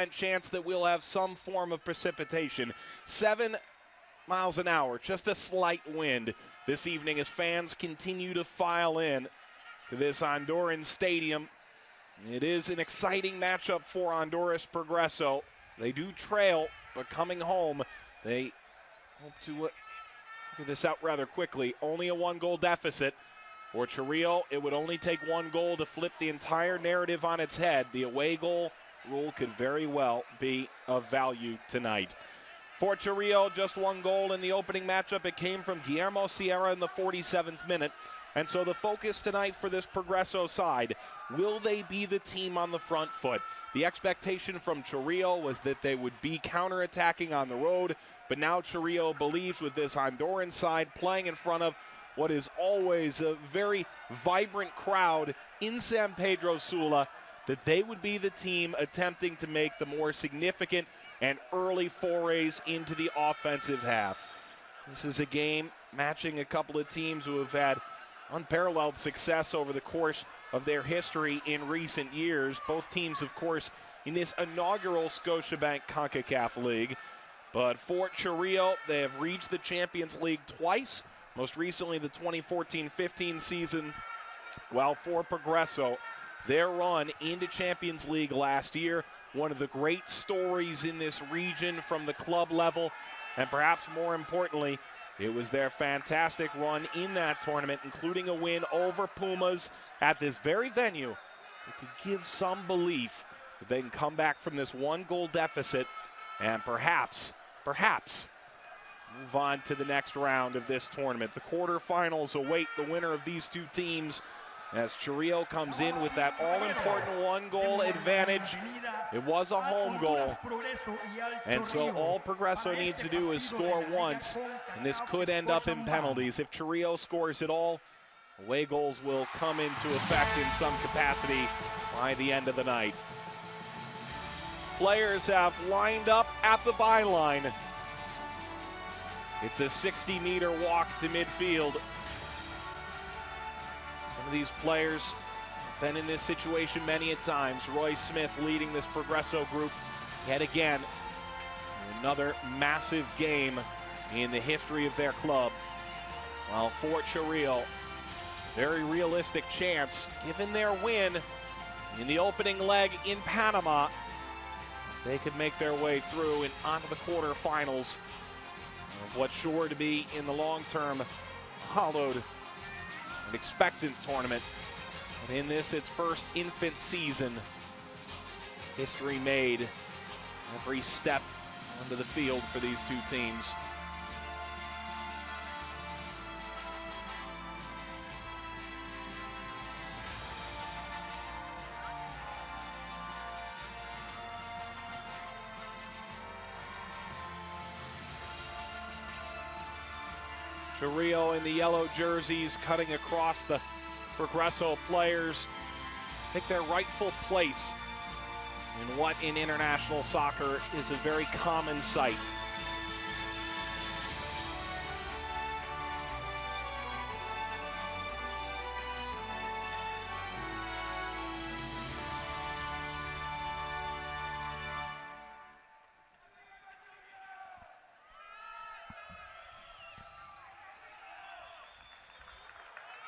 chance that we'll have some form of precipitation. 7 miles an hour, just a slight wind this evening as fans continue to file in to this Honduran stadium. It is an exciting matchup for Honduras Progreso. They do trail, but coming home, they hope to figure this out rather quickly. Only a 1-goal deficit. For Chorrillo, it would only take 1 goal to flip the entire narrative on its head. The away goal rule could very well be of value tonight. For Chorrillo, just 1 goal in the opening matchup. It came from Guillermo Sierra in the 47th minute. And so the focus tonight for this Progreso side, will they be the team on the front foot? The expectation from Chorrillo was that they would be counterattacking on the road, but now Chorrillo believes with this Honduran side playing in front of what is always a very vibrant crowd in San Pedro Sula, that they would be the team attempting to make the more significant and early forays into the offensive half. This is a game matching a couple of teams who have had unparalleled success over the course of their history in recent years. Both teams, of course, in this inaugural Scotiabank Concacaf League. But for Chorrillo, they have reached the Champions League twice, most recently the 2014-15 season, while for Progreso, their run into Champions League last year, one of the great stories in this region from the club level, and perhaps more importantly, it was their fantastic run in that tournament, including a win over Pumas at this very venue. It could give some belief that they can come back from this 1-goal deficit and perhaps move on to the next round of this tournament. The quarterfinals await the winner of these two teams as Chorrillo comes in with that all-important 1-goal advantage. It was a home goal, and so all Progreso needs to do is score once, and this could end up in penalties. If Chorrillo scores it all, away goals will come into effect in some capacity by the end of the night. Players have lined up at the byline. It's a 60-meter walk to midfield. Some of these players have been in this situation many a times. Roy Smith leading this Progreso group yet again. Another massive game in the history of their club. While for Chorrillo, very realistic chance, given their win in the opening leg in Panama, they could make their way through and onto the quarterfinals of what's sure to be, in the long term, hollowed and expectant tournament. And in this, its first infant season, history made every step onto the field for these two teams. Chorrillo in the yellow jerseys cutting across the Progreso players take their rightful place in what in international soccer is a very common sight.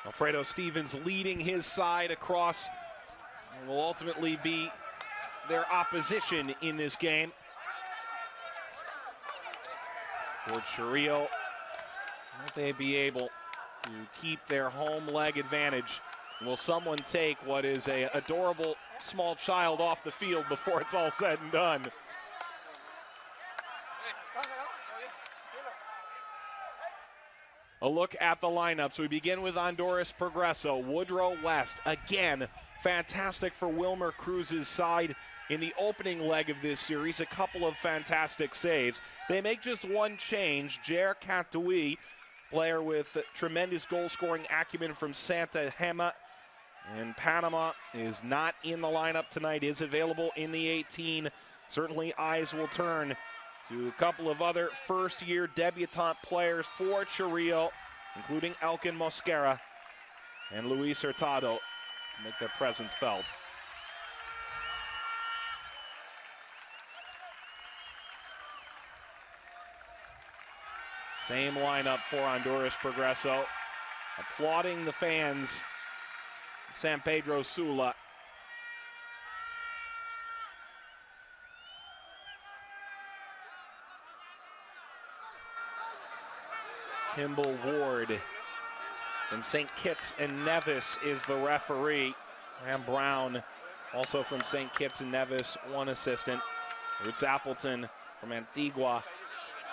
Alfredo Stevens leading his side across and will ultimately be their opposition in this game. For Chorrillo, will they be able to keep their home leg advantage? Will someone take what is an adorable small child off the field before it's all said and done? A look at the lineups. We begin with Honduras Progreso. Woodrow West, again, fantastic for Wilmer Cruz's side in the opening leg of this series. A couple of fantastic saves. They make just one change. Jer Cantui, player with tremendous goal-scoring acumen from Santa Gema in Panama, is not in the lineup tonight, is available in the 18. Certainly eyes will turn to a couple of other first-year debutante players for Chorrillo, including Elkin Mosquera and Luis Hurtado, to make their presence felt. Same lineup for Honduras Progreso. Applauding the fans. San Pedro Sula. Kimball Ward from St. Kitts and Nevis is the referee. Graham Brown, also from St. Kitts and Nevis, one assistant. Roots Appleton from Antigua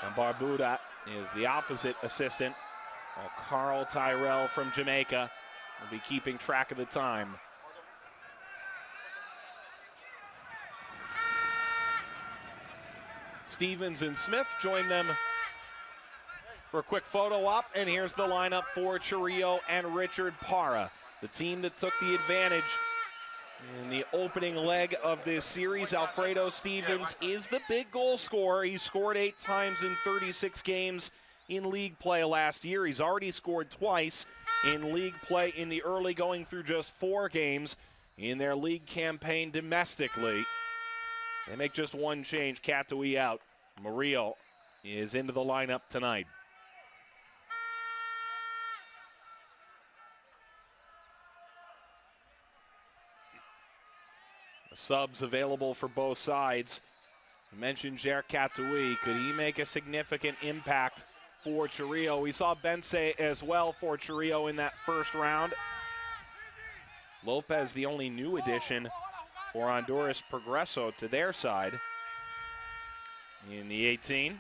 and Barbuda is the opposite assistant. While Carl Tyrell from Jamaica will be keeping track of the time. Stevens and Smith join them for a quick photo op, and here's the lineup for Chorrillo and Richard Parra, the team that took the advantage in the opening leg of this series. Alfredo Stevens is the big goal scorer. He scored 8 times in 36 games in league play last year. He's already scored twice in league play in the early going through just 4 games in their league campaign domestically. They make just one change, Katui out. Murillo is into the lineup tonight. The subs available for both sides. You mentioned Jer Katui. Could he make a significant impact for Chorrillo? We saw Bense as well for Chorrillo in that first round. Lopez, the only new addition for Honduras Progreso to their side in the 18.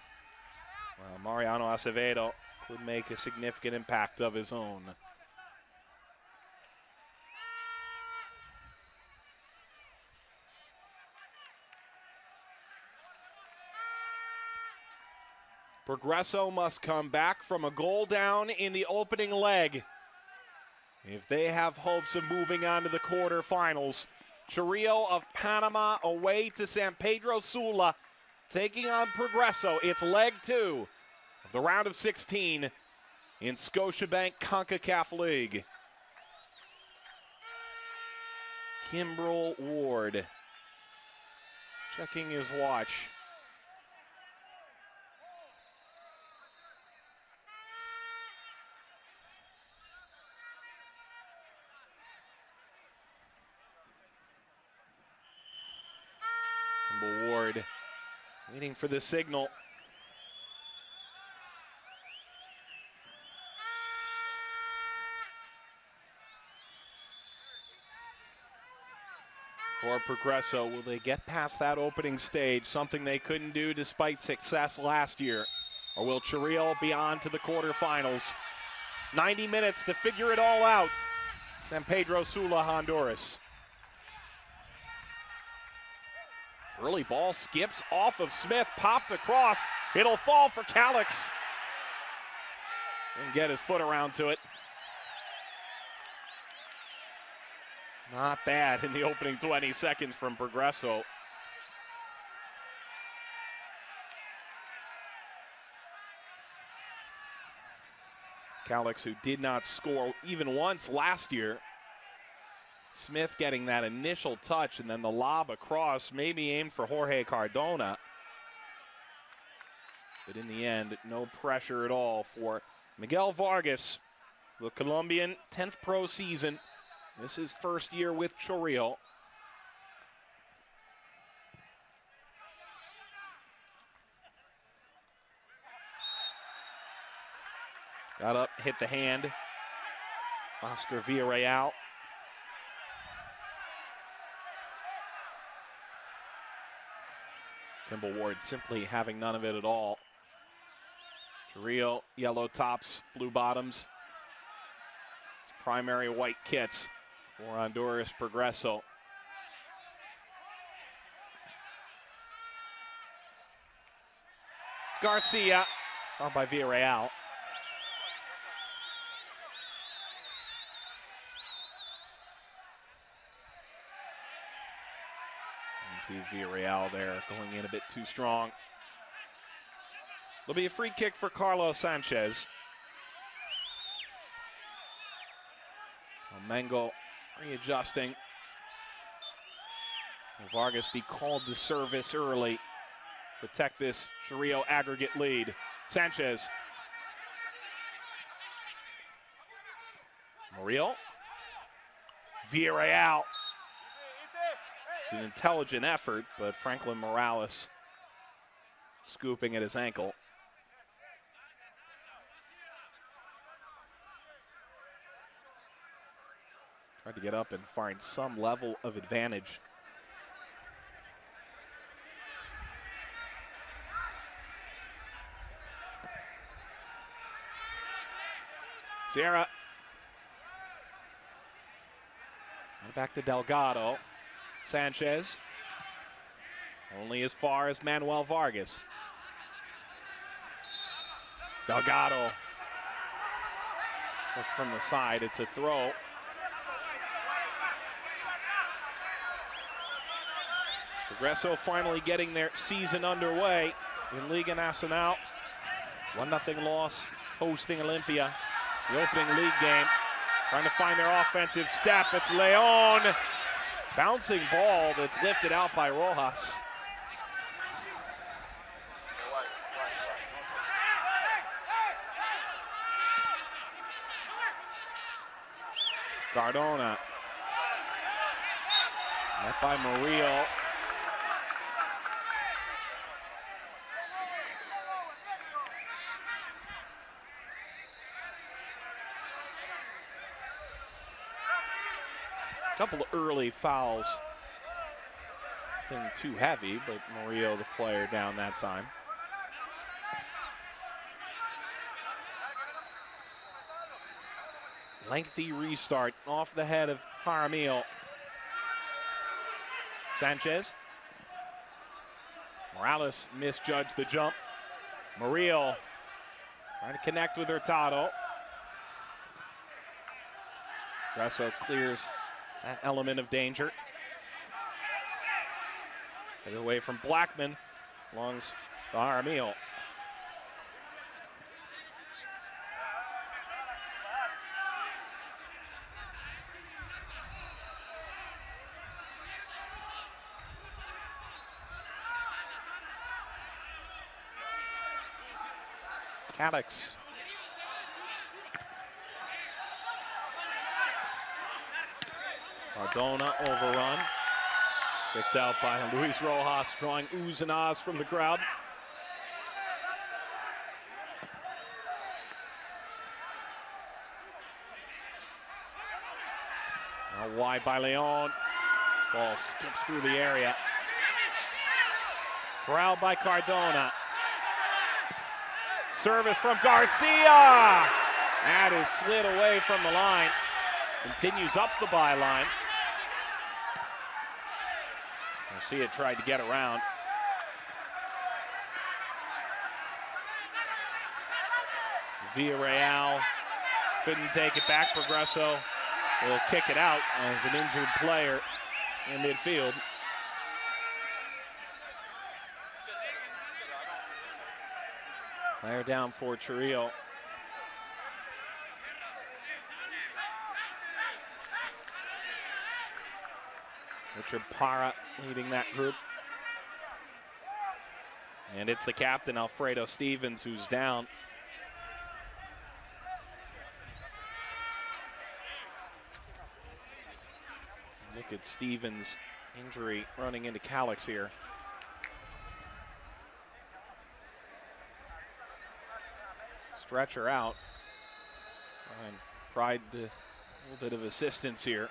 Well, Mariano Acevedo could make a significant impact of his own. Progreso must come back from a goal down in the opening leg if they have hopes of moving on to the quarterfinals. Chorrillo of Panama away to San Pedro Sula, taking on Progreso. It's leg 2 of the round of 16 in Scotiabank Concacaf League. Kimbrel Ward checking his watch. Ward waiting for the signal. For Progreso, will they get past that opening stage, something they couldn't do despite success last year? Or will Chorrillo be on to the quarterfinals? 90 minutes to figure it all out. San Pedro Sula, Honduras. Early ball skips off of Smith, popped across. It'll fall for Calix. Didn't get his foot around to it. Not bad in the opening 20 seconds from Progreso. Calix, who did not score even once last year. Smith getting that initial touch, and then the lob across, maybe aimed for Jorge Cardona. But in the end, no pressure at all for Miguel Vargas, the Colombian, 10th pro season. This is first year with Chorrillo. Got up, hit the hand. Oscar Villarreal. Kimball Ward simply having none of it at all. Chorrillo, yellow tops, blue bottoms. It's primary white kits for Honduras Progreso. It's Garcia, fouled by Villarreal. See Villarreal there going in a bit too strong. There'll be a free kick for Carlos Sanchez. Mango readjusting. Will Vargas be called to service early? Protect this Chorrillo aggregate lead. Sanchez Murillo. Villarreal. It's an intelligent effort, but Franklin Morales scooping at his ankle. Tried to get up and find some level of advantage. Sierra. Back to Delgado. Sanchez. Only as far as Manuel Vargas. Delgado. Just from the side, it's a throw. Progreso finally getting their season underway in Liga Nacional. 1-0 loss, hosting Olympia. The opening league game. Trying to find their offensive step. It's Leon. Bouncing ball that's lifted out by Rojas. Cardona. Met by Murillo. Couple of early fouls. Nothing too heavy, but Murillo the player down that time. Lengthy restart off the head of Jaramillo. Sanchez. Morales misjudged the jump. Murillo trying to connect with Hurtado. Progreso clears that element of danger. Get away from Blackman. Belongs to Jaramillo. Calix. Cardona overrun. Picked out by Luis Rojas, drawing oohs and ahs from the crowd. Now wide by Leon. Ball skips through the area. Corralled by Cardona. Service from Garcia. That is slid away from the line. Continues up the byline. Garcia tried to get around. Villarreal couldn't take it back. Progreso will kick it out as an injured player in midfield. Player down for Chorrillo. Richard Parra leading that group. And it's the captain, Alfredo Stevens, who's down. Look at Stevens' injury running into Calix here. Stretcher out. And Pride a little bit of assistance here.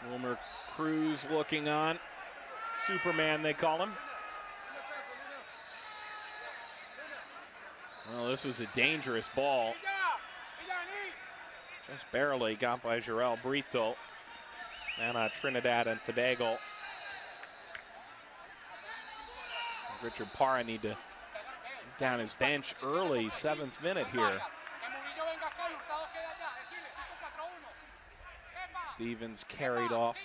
Wilmer Cruz looking on. Superman, they call him. Well, this was a dangerous ball. Just barely got by Jarrell Brito. And Trinidad and Tobago. Richard Parra need to move down his bench early, 7th minute here. Stevens carried off.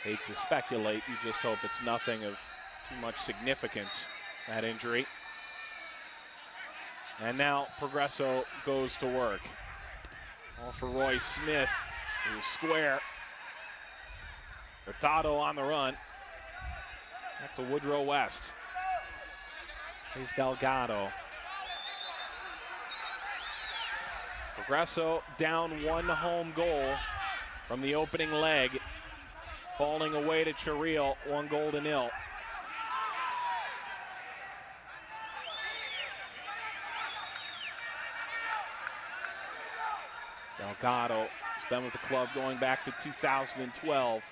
Hate to speculate, you just hope it's nothing of too much significance, that injury. And now Progreso goes to work. All for Roy Smith, who's square. Hurtado on the run. Back to Woodrow West. He's Delgado. Progreso down one home goal from the opening leg. Falling away to Chorrillo, 1-0. Delgado has been with the club going back to 2012.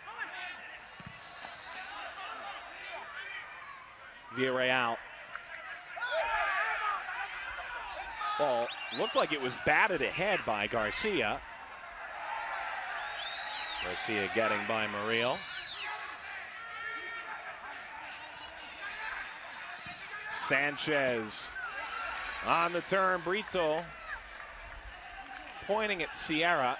Villarreal. Ball looked like it was batted ahead by Garcia. Garcia getting by Murillo. Sanchez on the turn. Brito pointing at Sierra.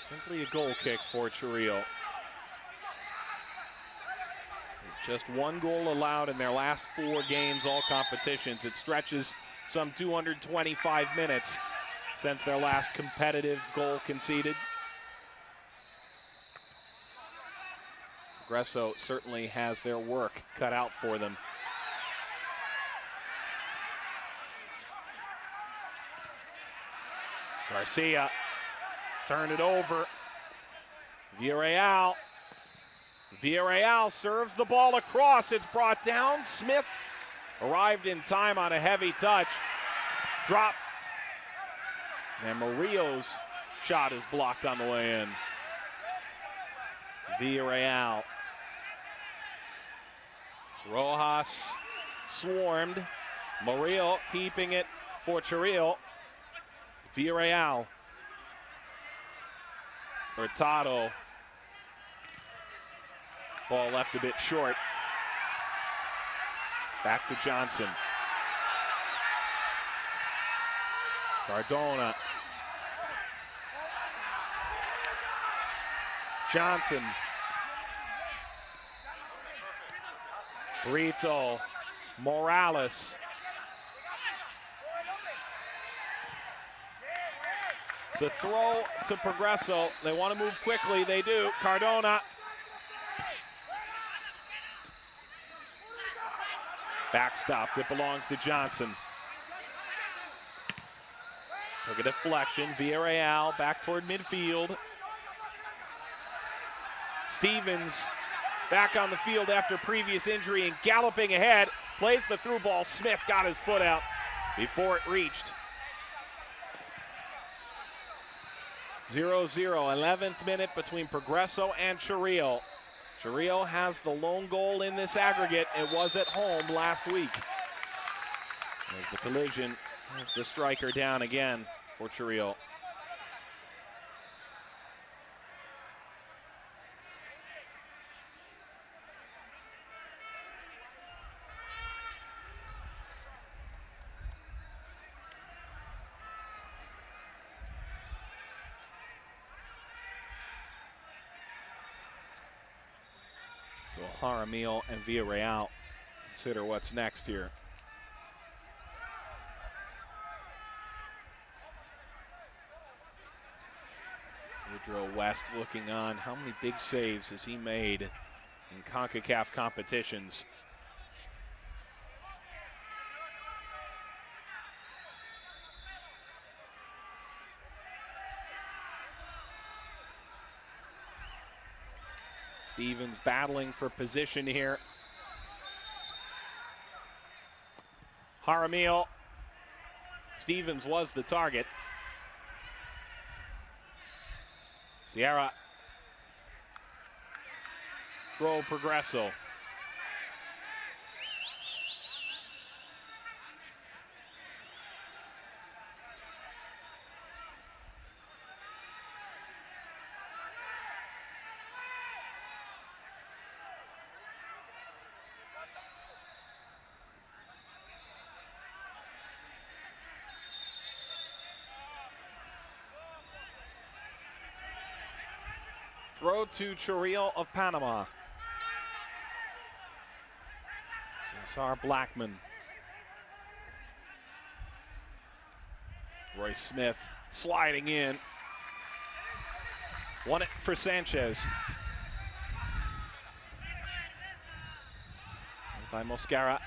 Simply a goal kick for Chorrillo. Just one goal allowed in their last 4 games, all competitions. It stretches some 225 minutes since their last competitive goal conceded. Progreso certainly has their work cut out for them. Garcia turned it over. Villarreal. Villarreal serves the ball across. It's brought down. Smith arrived in time on a heavy touch. Drop. And Murillo's shot is blocked on the way in. Villarreal. Rojas swarmed. Murillo keeping it for Chorrillo. Villarreal. Hurtado. Ball left a bit short. Back to Johnson. Cardona. Johnson. Brito. Morales. It's a throw to Progreso. They want to move quickly. They do. Cardona. Backstopped. It belongs to Johnson. Took a deflection. Villarreal back toward midfield. Stevens back on the field after previous injury and galloping ahead. Plays the through ball. Smith got his foot out before it reached. 0-0, 11th minute between Progreso and Chorrillo. Chorrillo has the lone goal in this aggregate. It was at home last week. As the collision has the striker down again for Chorrillo. So Jaramillo and Villarreal consider what's next here. Woodrow West looking on. How many big saves has he made in Concacaf competitions? Stevens battling for position here. Jaramillo. Stevens was the target. Sierra. Throw Progreso. Throw to Chorrillo of Panama. Cesar Blackman. Roy Smith sliding in. Won it for Sanchez. By Mosquera.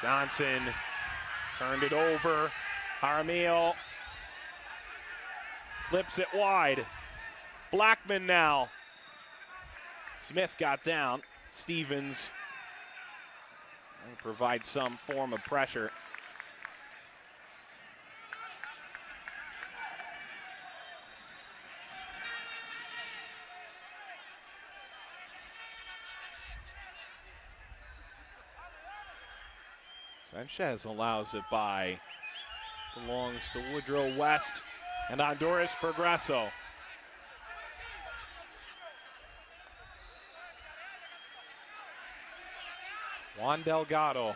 Johnson turned it over. Jaramillo flips it wide. Blackman now. Smith got down. Stevens will provide some form of pressure. Sanchez allows it by. Belongs to Woodrow West and Honduras Progreso. Juan Delgado.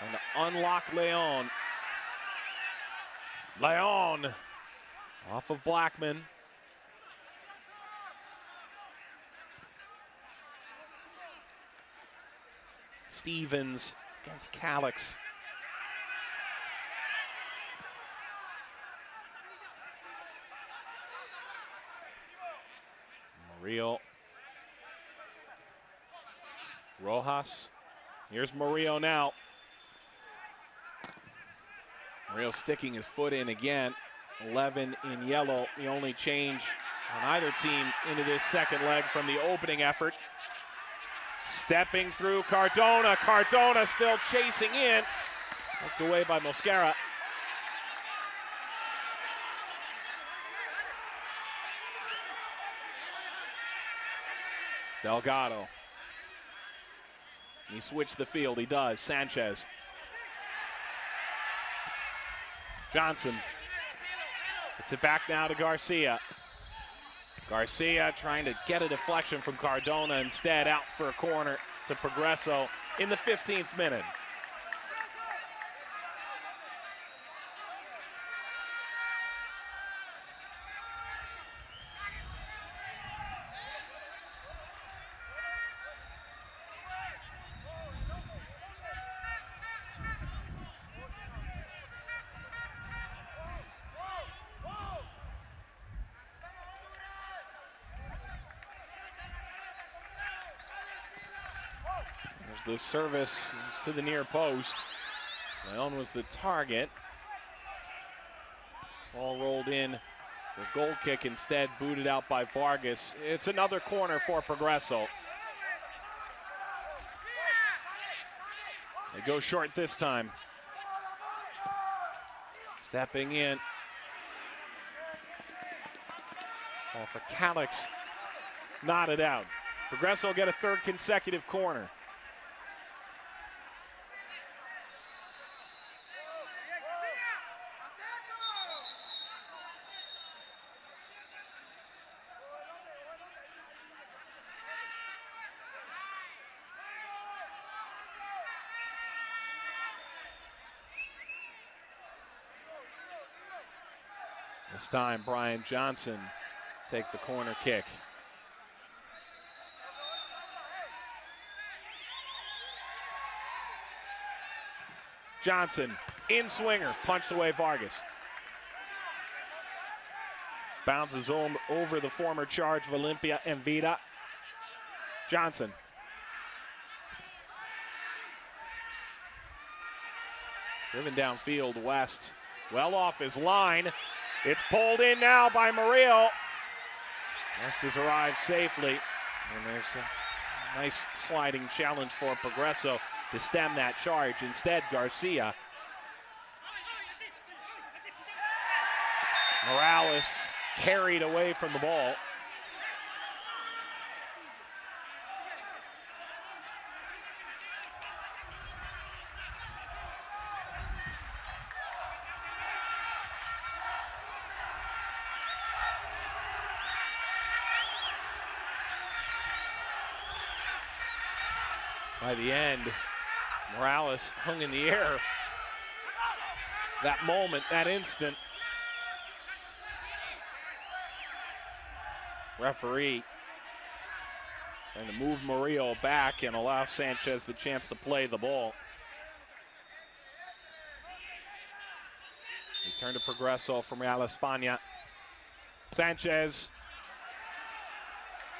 And to unlock Leon. Leon off of Blackman. Stevens against Calix. Murillo. Rojas. Here's Murillo now. Murillo sticking his foot in again. 11 in yellow. The only change on either team into this second leg from the opening effort. Stepping through Cardona. Cardona still chasing in. Knocked away by Mosquera. Delgado. He switched the field. He does. Sanchez. Johnson. It's it back now to Garcia. Garcia trying to get a deflection from Cardona, instead out for a corner to Progreso in the 15th minute. The service is to the near post. Leon was the target. Ball rolled in for goal kick, instead booted out by Vargas. It's another corner for Progreso. They go short this time. Stepping in. Ball for Calix. Knotted out. Progreso will get a third consecutive corner. This time, Brian Johnson take the corner kick. Johnson, in swinger, punched away Vargas. Bounces over the former charge of Olympia and Vida. Johnson. Driven downfield, West. Well off his line. It's pulled in now by Murillo. West has arrived safely. And there's a nice sliding challenge for Progreso to stem that charge. Instead, Garcia. Morales carried away from the ball. By the end, Morales hung in the air. That moment, that instant. Referee trying to move Murillo back and allow Sanchez the chance to play the ball. Return to Progreso from Real España. Sanchez,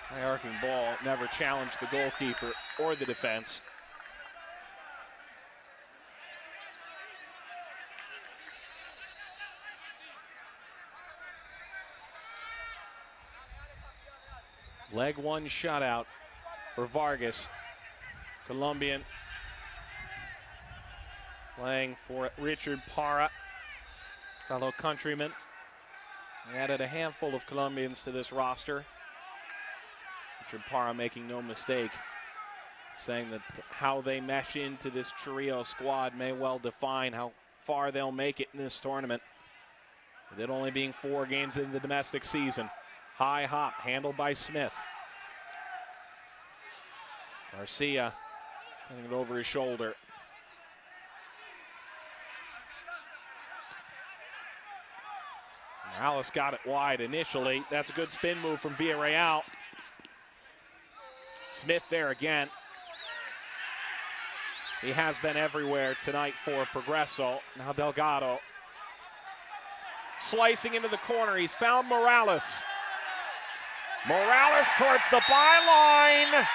high arcing ball, never challenged the goalkeeper or the defense. Leg one shutout for Vargas, Colombian, playing for Richard Parra, fellow countryman. He added a handful of Colombians to this roster. Richard Parra making no mistake, saying that how they mesh into this Chorrillo squad may well define how far they'll make it in this tournament. With it only being 4 games in the domestic season. High hop, handled by Smith. Garcia sending it over his shoulder. Morales got it wide initially. That's a good spin move from Villarreal. Smith there again. He has been everywhere tonight for Progreso. Now Delgado slicing into the corner. He's found Morales. Morales towards the byline.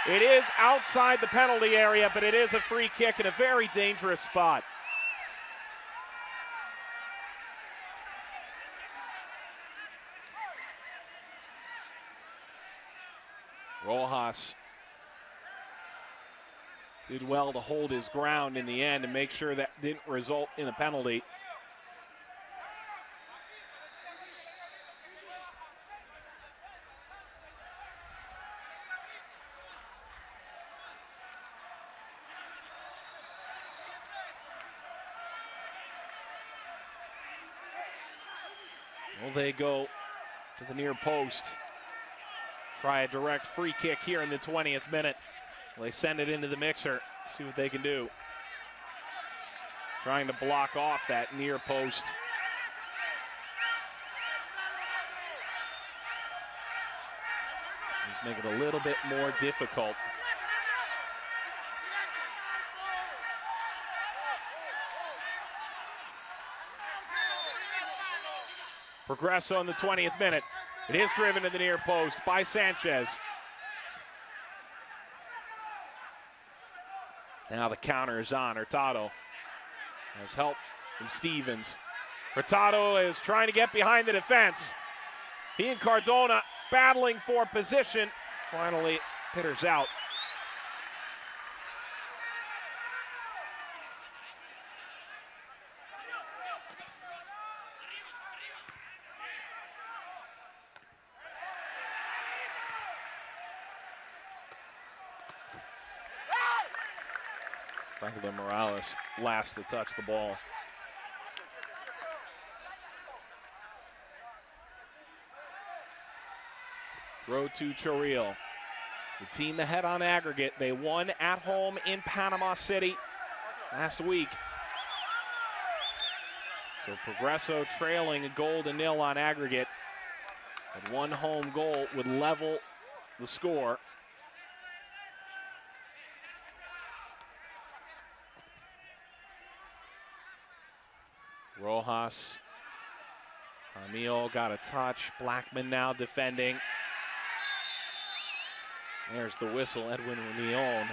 It is outside the penalty area, but it is a free kick in a very dangerous spot. Rojas did well to hold his ground in the end and make sure that didn't result in a penalty. Well, they go to the near post. Try a direct free kick here in the 20th minute. They send it into the mixer. See what they can do. Trying to block off that near post. Just make it a little bit more difficult. Progreso in the 20th minute. It is driven to the near post by Sanchez. Now the counter is on. Hurtado has help from Stevens. Hurtado is trying to get behind the defense. He and Cardona battling for position. Finally, Pitter's out. Franklin Morales last to touch the ball. Throw to Chorrillo. The team ahead on aggregate. They won at home in Panama City last week. So Progreso trailing 1-0 on aggregate. And one home goal would level the score. Rojas, Camille got a touch. Blackman now defending. There's the whistle, Edwin Leon.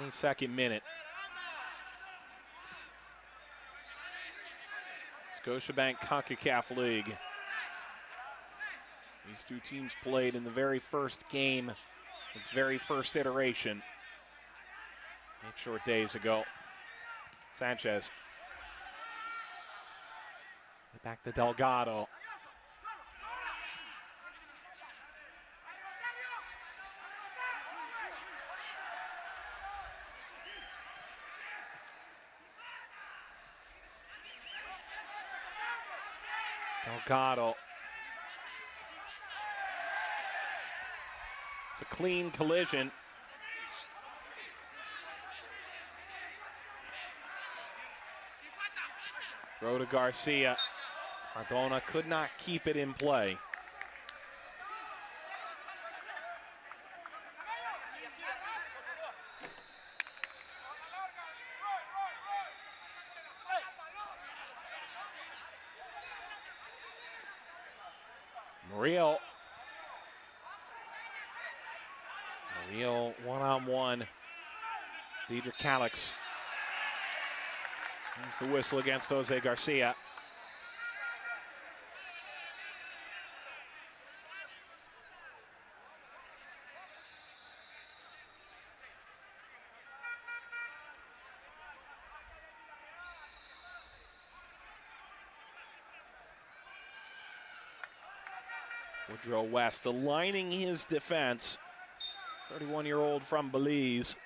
Second minute. Scotiabank Concacaf League. These two teams played in the very first game, its very first iteration, 8 short days ago. Sanchez. Back to Delgado. Delgado. It's a clean collision. Throw to Garcia. Cardona could not keep it in play. Murillo one-on-one. Diedrich Calix. Here's the whistle against Jose Garcia. Woodrow West aligning his defense. 31-year-old from Belize.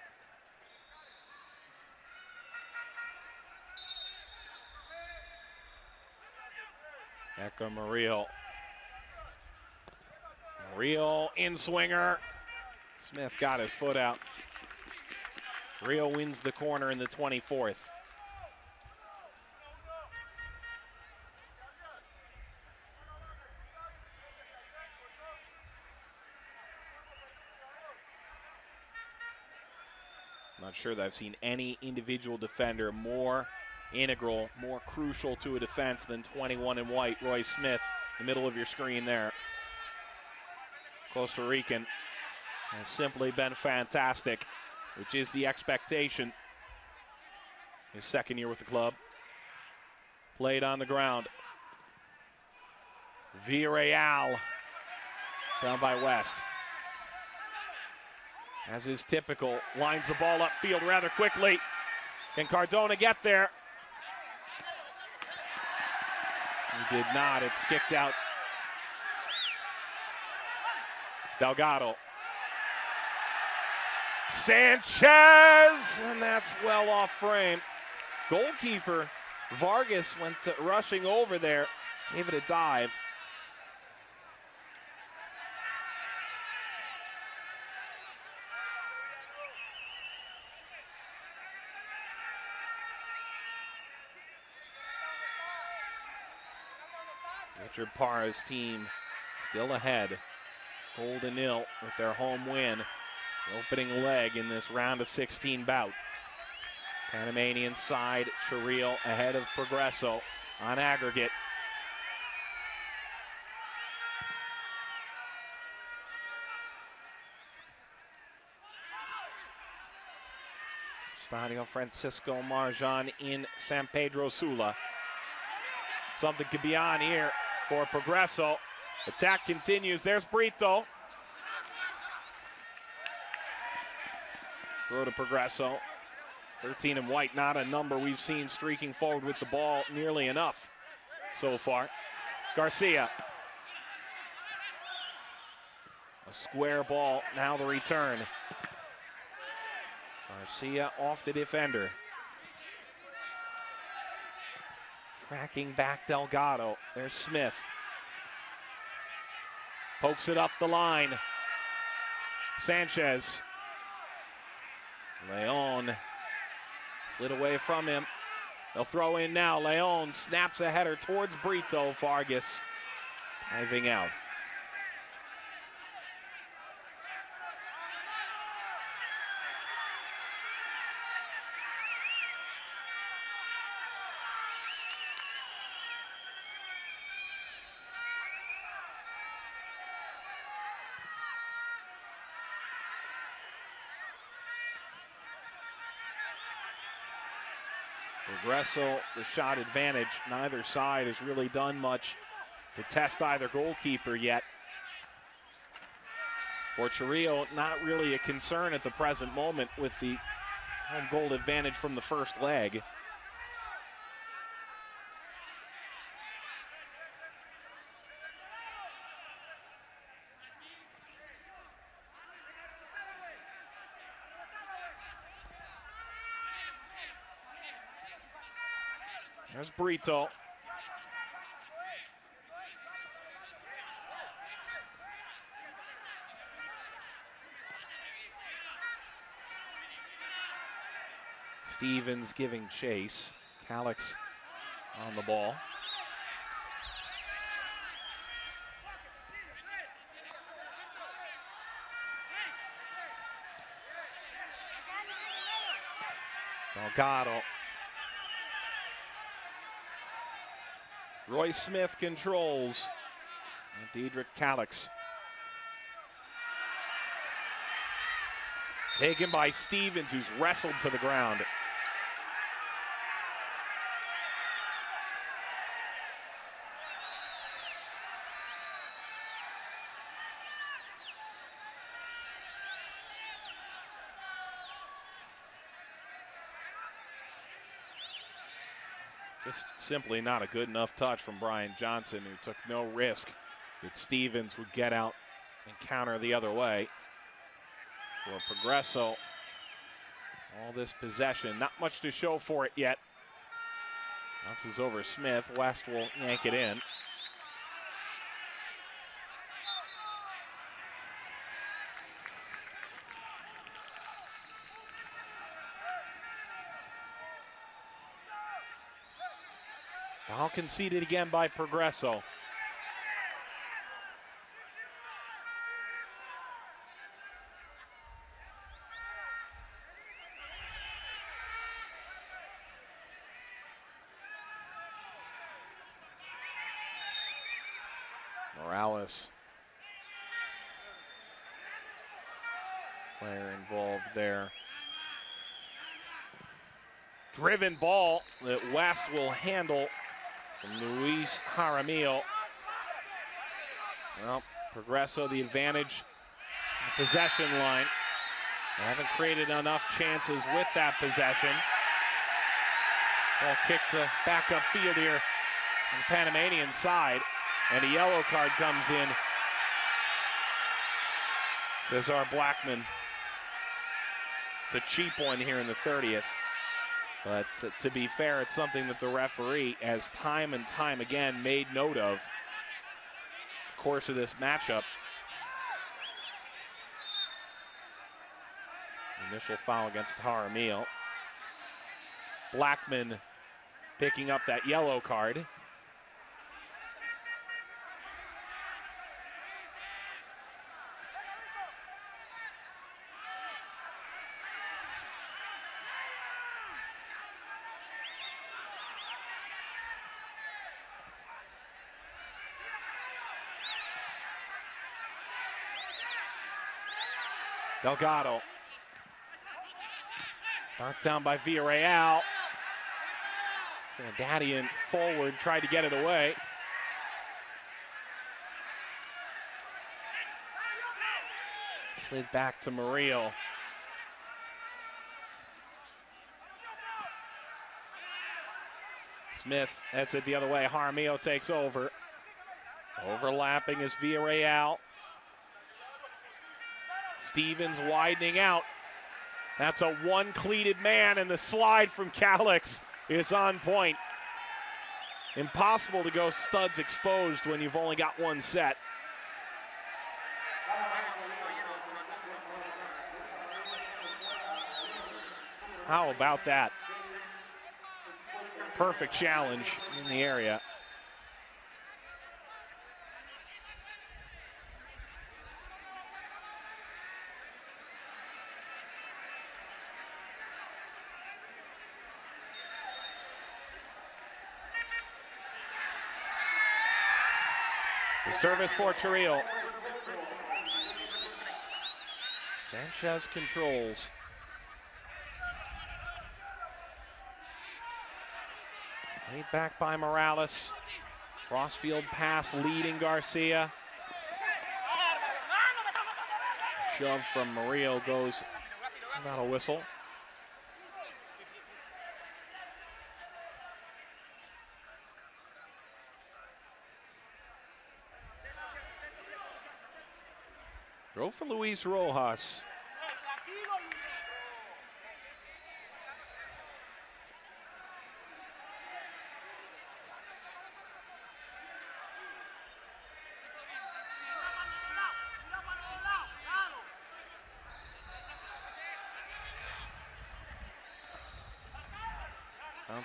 Echo Murillo. Murillo in swinger. Smith got his foot out. Chorrillo wins the corner in the 24th. Not sure that I've seen any individual defender more integral, more crucial to a defense than 21 in white, Roy Smith, the middle of your screen there. Costa Rican has simply been fantastic, which is the expectation. His second year with the club. Played on the ground. Villarreal down by West. As is typical, lines the ball upfield rather quickly. Can Cardona get there? He did not. It's kicked out. Delgado. Sanchez! And that's well off frame. Goalkeeper Vargas went rushing over there. Gave it a dive. Richard Parra's team still ahead. Golden nil with their home win. The opening leg in this round of 16 bout. Panamanian side, Chorrillo ahead of Progreso on aggregate. Stadio Francisco Marjan in San Pedro Sula. Something could be on here for Progreso. Attack continues. There's Brito. Throw to Progreso. 13 in white, not a number we've seen streaking forward with the ball nearly enough so far. Garcia. A square ball, now the return. Garcia off the defender. Tracking back Delgado. There's Smith. Pokes it up the line. Sanchez. Leon slid away from him. They'll throw in now. Leon snaps a header towards Brito. Vargas diving out. Progreso, the shot advantage. Neither side has really done much to test either goalkeeper yet. For Chorrillo, not really a concern at the present moment with the home goal advantage from the first leg. There's Brito. Stevens giving chase. Calix on the ball. Delgado. Roy Smith controls. And Diedrich Calix. Taken by Stevens, who's wrestled to the ground. Just simply not a good enough touch from Brian Johnson, who took no risk that Stevens would get out and counter the other way. For Progreso, all this possession, not much to show for it yet. Bounces over Smith. West will yank it in. Foul conceded again by Progreso. Morales, player involved there. Driven ball that West will handle from Luis Jaramillo. Well, Progreso the advantage on the possession line. They haven't created enough chances with that possession. Ball kicked to backup field here on the Panamanian side. And a yellow card comes in. Cesar Blackman. It's a cheap one here in the 30th. But to be fair, it's something that the referee has time and time again made note of. The course of this matchup. Initial foul against Jaramillo. Blackman picking up that yellow card. Delgado. Knocked down by Villarreal. Trinidadian forward, tried to get it away. Slid back to Murillo. Smith heads it the other way. Jaramillo takes over. Overlapping is Villarreal. Stevens widening out. That's a one-cleated man, and the slide from Calix is on point. Impossible to go studs exposed when you've only got one set. How about that? Perfect challenge in the area. The service for Chorrillo. Sanchez controls. Laid back by Morales. Crossfield pass leading Garcia. Shove from Murillo goes without a whistle. Throw for Luis Rojas.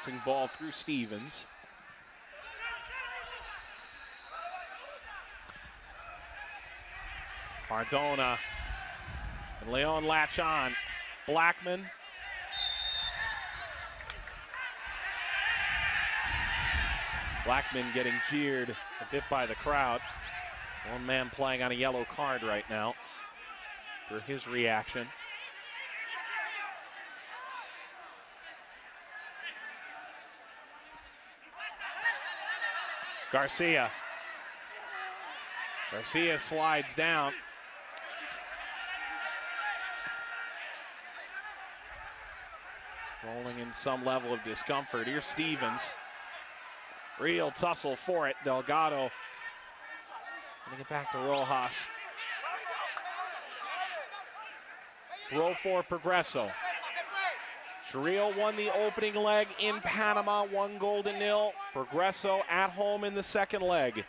Bouncing ball through Stevens. Cardona and Leon latch on. Blackman. Blackman getting jeered a bit by the crowd. One man playing on a yellow card right now for his reaction. Garcia. Garcia slides down. Rolling in some level of discomfort. Here's Stevens. Real tussle for it. Delgado getting it back to Rojas. Throw for Progreso. Chorrillo won the opening leg in Panama, 1-0. Progreso at home in the second leg.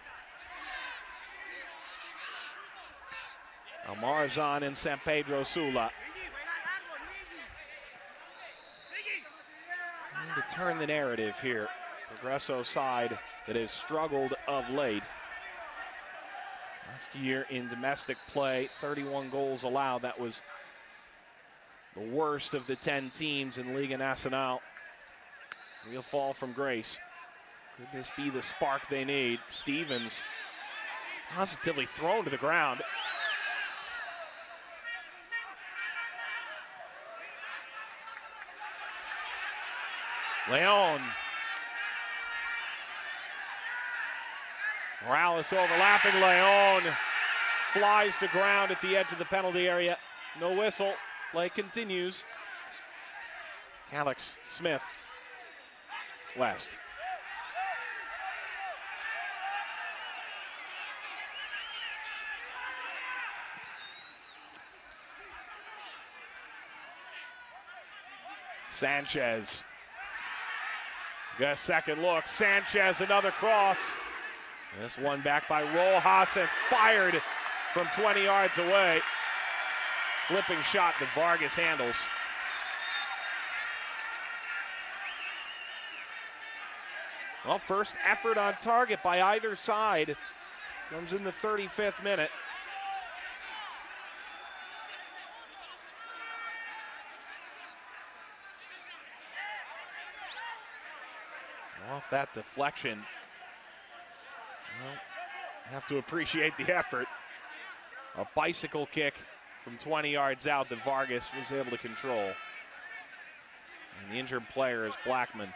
Almarzan and San Pedro Sula. Need to turn the narrative here. Progreso side that has struggled of late. Last year in domestic play, 31 goals allowed. That was the worst of the 10 teams in Liga Nacional. Real fall from grace. Could this be the spark they need? Stevens positively thrown to the ground. Leon. Morales overlapping Leon. Flies to ground at the edge of the penalty area. No whistle. Play continues. Alex Smith. West. Sanchez. Got a second look. Sanchez, another cross. This one back by Rojas, and it's fired from 20 yards away. Flipping shot that Vargas handles. Well, first effort on target by either side comes in the 35th minute. Off that deflection. Well, have to appreciate the effort. A bicycle kick from 20 yards out that Vargas was able to control. And the injured player is Blackman.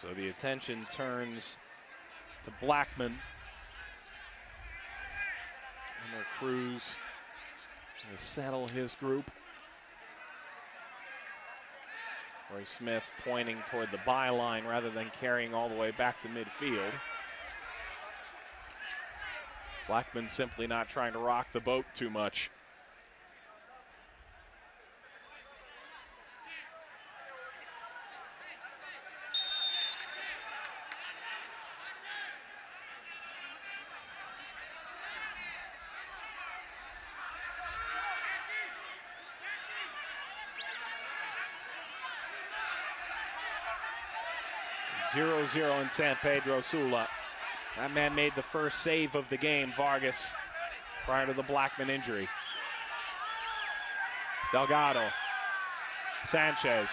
So the attention turns to Blackman. Under Cruz to settle his group. Roy Smith pointing toward the byline rather than carrying all the way back to midfield. Blackman simply not trying to rock the boat too much. Zero in San Pedro Sula. That man made the first save of the game, Vargas, prior to the Blackman injury. Delgado. Sanchez.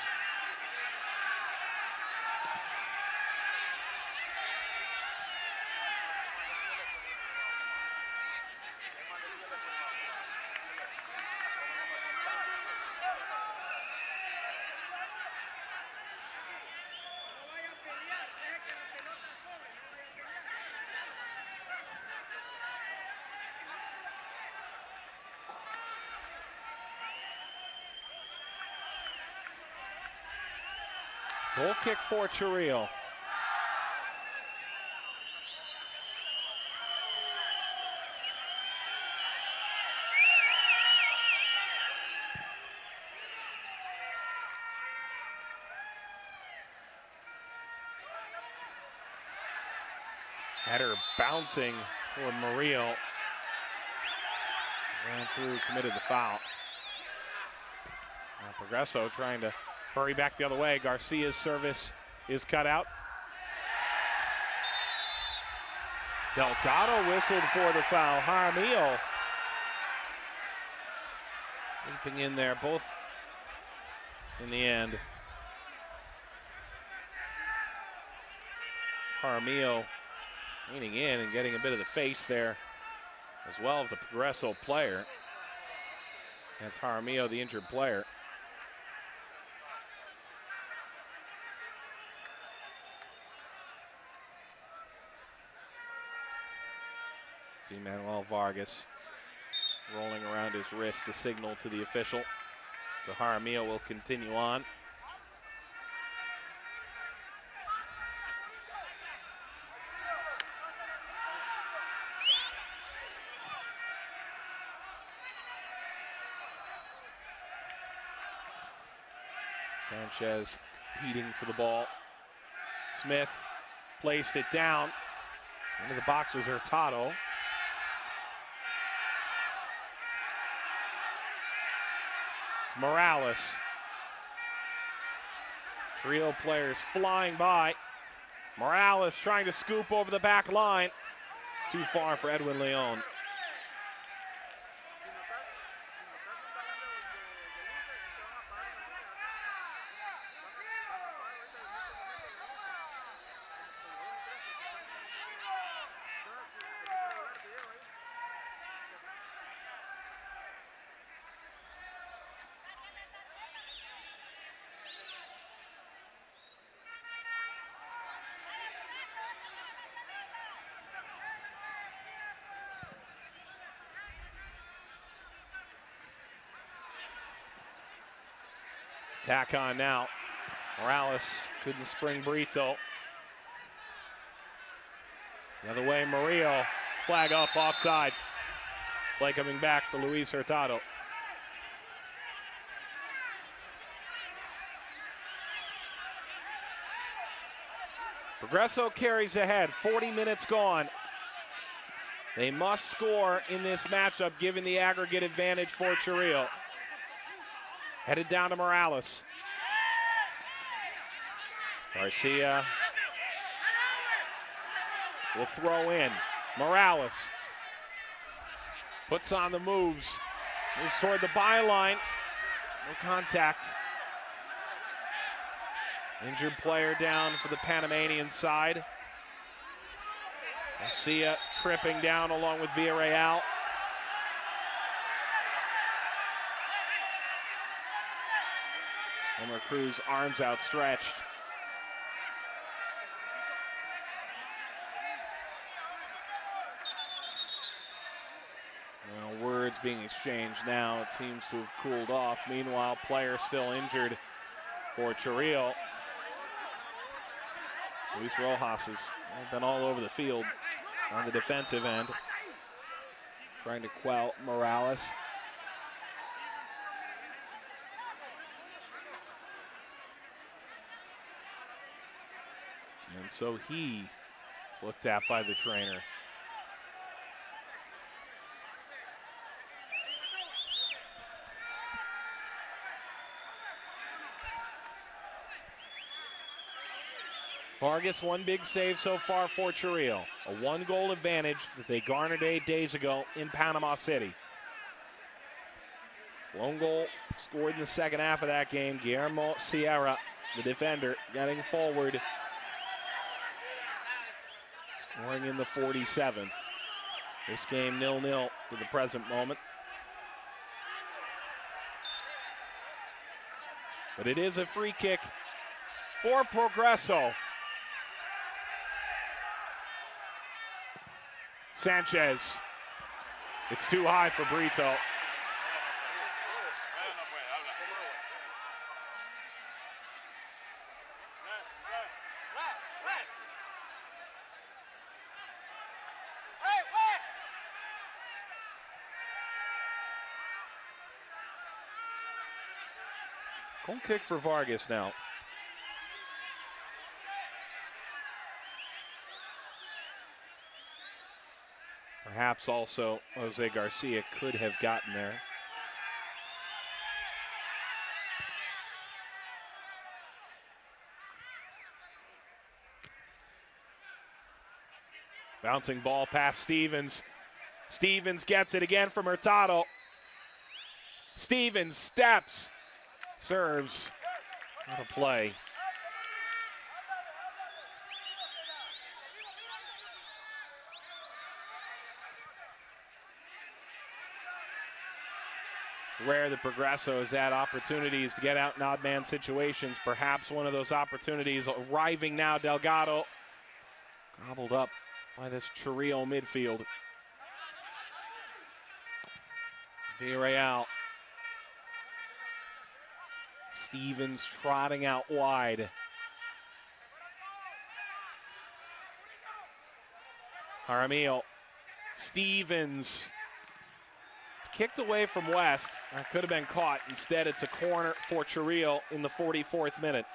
Goal kick for Chorrillo. Header bouncing toward Murillo. Ran through, committed the foul. Now Progreso trying to hurry back the other way. Garcia's service is cut out. Delgado whistled for the foul. Jaramillo leaping in there, both in the end. Jaramillo leaning in and getting a bit of the face there as well of the Progreso player. That's Jaramillo, the injured player. See Manuel Vargas rolling around his wrist to signal to the official. So Jaramillo will continue on. Sanchez beating for the ball. Smith placed it down. Into the box was Hurtado. It's Morales. Trio players flying by. Morales trying to scoop over the back line. It's too far for Edwin Leon. Tack on now. Morales couldn't spring Brito. The other way, Murillo. Flag up, offside. Play coming back for Luis Hurtado. Progreso carries ahead, 40 minutes gone. They must score in this matchup given the aggregate advantage for Chorrillo. Headed down to Morales. Garcia will throw in. Morales puts on the moves. Moves toward the byline. No contact. Injured player down for the Panamanian side. Garcia tripping down along with Villarreal. Homer Cruz, arms outstretched. Well, words being exchanged now. It seems to have cooled off. Meanwhile, player still injured for Chorrillo. Luis Rojas has been all over the field on the defensive end, trying to quell Morales. And so he is looked at by the trainer. Vargas, one big save so far for Chorrillo. A one-goal advantage that they garnered 8 days ago in Panama City. Lone goal scored in the second half of that game. Guillermo Sierra, the defender, getting forward. Scoring in the 47th. This game 0-0 to the present moment. But it is a free kick for Progreso. Sanchez. It's too high for Brito. Goal kick for Vargas now. Perhaps also Jose Garcia could have gotten there. Bouncing ball past Stevens. Stevens gets it again from Hurtado. Stevens steps, serves. What a play. Rare that Progreso has had opportunities to get out in odd man situations. Perhaps one of those opportunities arriving now. Delgado gobbled up by this Chorrillo midfield. Villarreal. Stevens trotting out wide. Jaramillo. Stevens. It's kicked away from West. That could have been caught. Instead, it's a corner for Chorrillo in the 44th minute.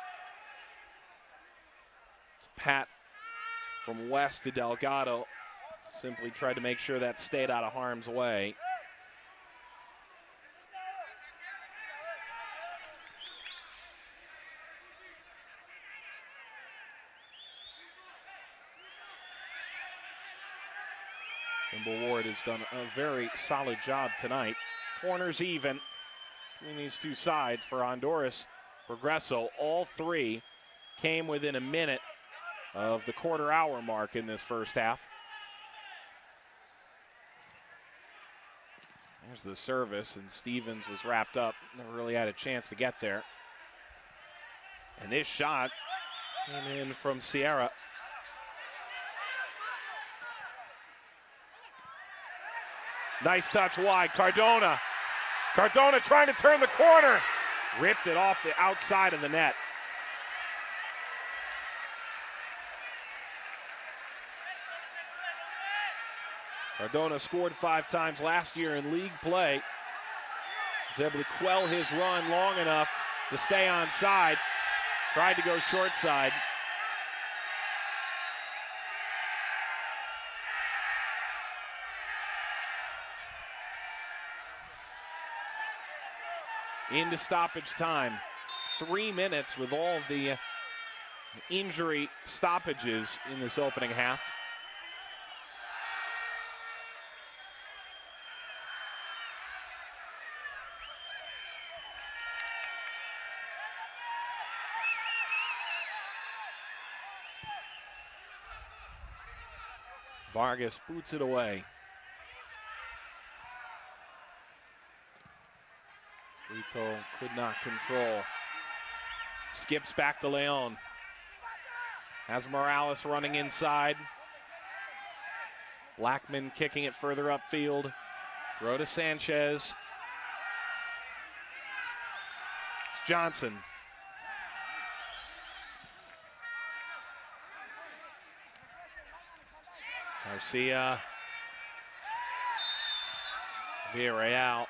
It's a pat from West to Delgado. Simply tried to make sure that stayed out of harm's way. Kimball Ward has done a very solid job tonight. Corners even between these two sides for Honduras Progreso. All three came within a minute of the quarter-hour mark in this first half. There's the service, and Stevens was wrapped up. Never really had a chance to get there. And this shot came in from Sierra. Nice touch wide, Cardona. Cardona trying to turn the corner. Ripped it off the outside of the net. Cardona scored 5 times last year in league play. Was able to quell his run long enough to stay on side. Tried to go short side. Into stoppage time. 3 minutes with all of the injury stoppages in this opening half. Vargas boots it away. Brito could not control. Skips back to Leon. Has Morales running inside. Blackman kicking it further upfield. Throw to Sanchez. It's Johnson. Garcia. Villarreal.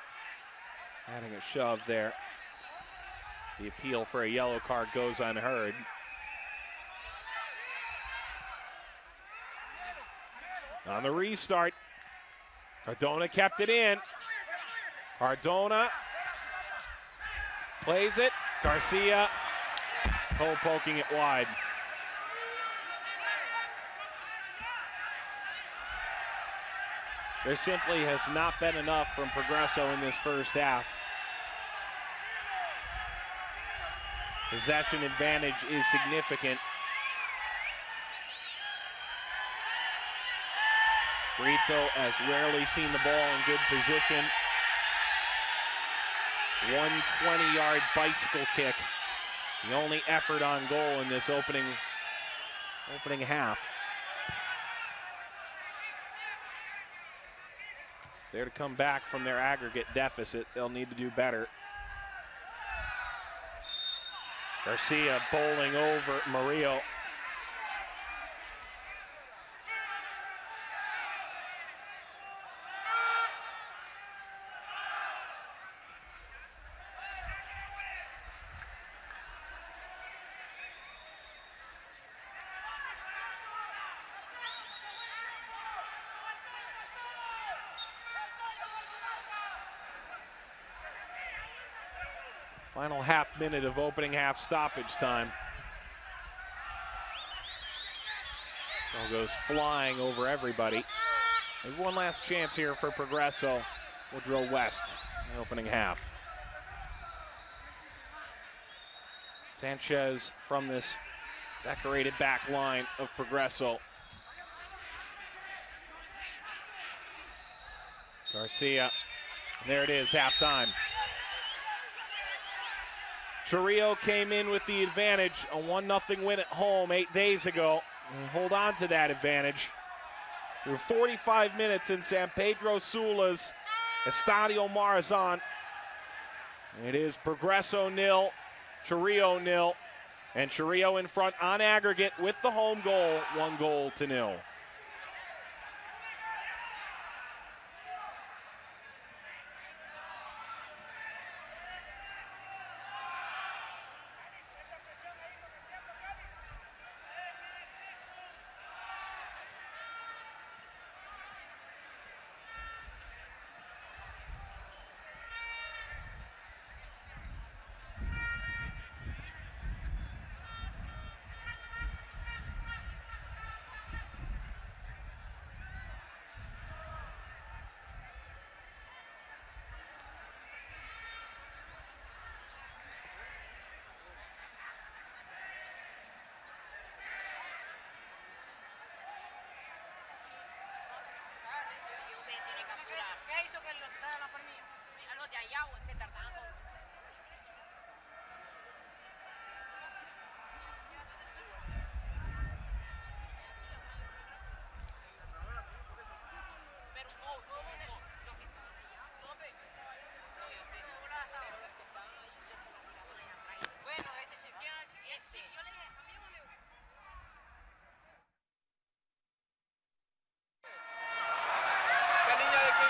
Adding a shove there. The appeal for a yellow card goes unheard. On the restart, Cardona kept it in. Cardona plays it. Garcia toe poking it wide. There simply has not been enough from Progreso in this first half. Possession advantage is significant. Brito has rarely seen the ball in good position. 120-yard bicycle kick. The only effort on goal in this opening half. They're to come back from their aggregate deficit. They'll need to do better. Garcia bowling over Murillo. Final half minute of opening half stoppage time. Ball goes flying over everybody. Maybe one last chance here for Progreso. Woodrow West in the opening half. Sanchez from this decorated back line of Progreso. Garcia, there it is, halftime. Chorrillo came in with the advantage, a 1-0 win at home 8 days ago. And hold on to that advantage. Through 45 minutes in San Pedro Sula's Estadio Marazan. It is Progreso 0, Chorrillo 0, and Chorrillo in front on aggregate with the home goal, 1-0.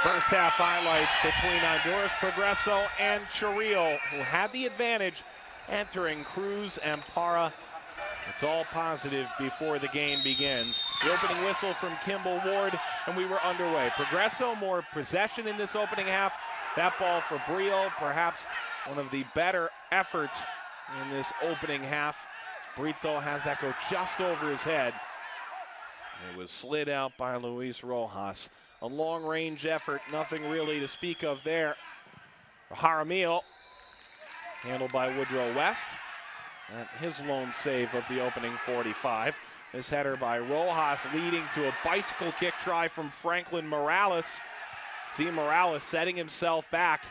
First half highlights between Honduras Progreso and Chorrillo, who had the advantage entering Cruz and Para. It's all positive before the game begins. The opening whistle from Kimball Ward, and we were underway. Progreso more possession in this opening half. That ball for Brio, perhaps one of the better efforts in this opening half. Brito has that go just over his head. It was slid out by Luis Rojas. A long-range effort, nothing really to speak of there. Jaramillo, handled by Woodrow West. And his lone save of the opening 45. This header by Rojas leading to a bicycle kick try from Franklin Morales. See Morales setting himself back.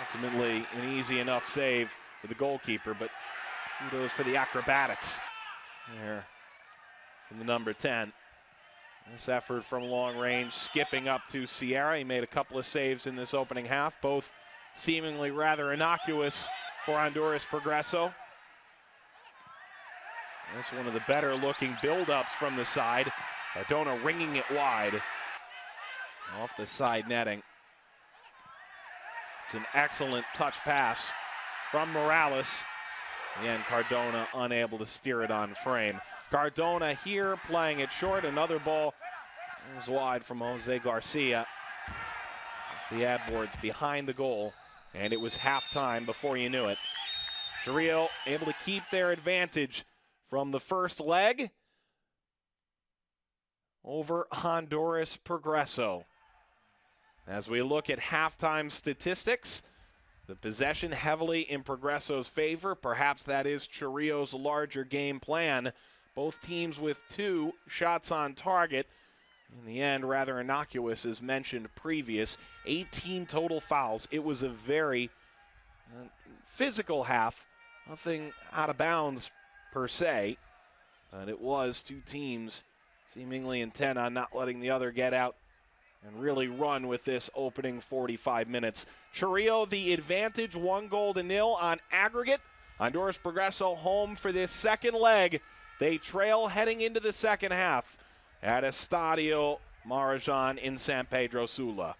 Ultimately, an easy enough save for the goalkeeper, but kudos for the acrobatics there from the number 10. This effort from long range, skipping up to Sierra. He made a couple of saves in this opening half, both seemingly rather innocuous for Honduras Progreso. That's one of the better looking build-ups from the side. Cardona ringing it wide off the side netting. It's an excellent touch pass from Morales. Again, Cardona unable to steer it on frame. Cardona here playing it short. Another ball was wide from Jose Garcia. Off the ad boards behind the goal. And it was halftime before you knew it. Chorrillo able to keep their advantage from the first leg over Honduras Progreso. As we look at halftime statistics, the possession heavily in Progreso's favor. Perhaps that is Chorrillo's larger game plan. Both teams with 2 shots on target. In the end, rather innocuous as mentioned previous. 18 total fouls. It was a very physical half. Nothing out of bounds per se. But it was 2 teams seemingly intent on not letting the other get out and really run with this opening 45 minutes. Chorrillo the advantage, 1-0 on aggregate. Honduras Progreso home for this second leg. They trail heading into the second half at Estadio Marazan in San Pedro Sula.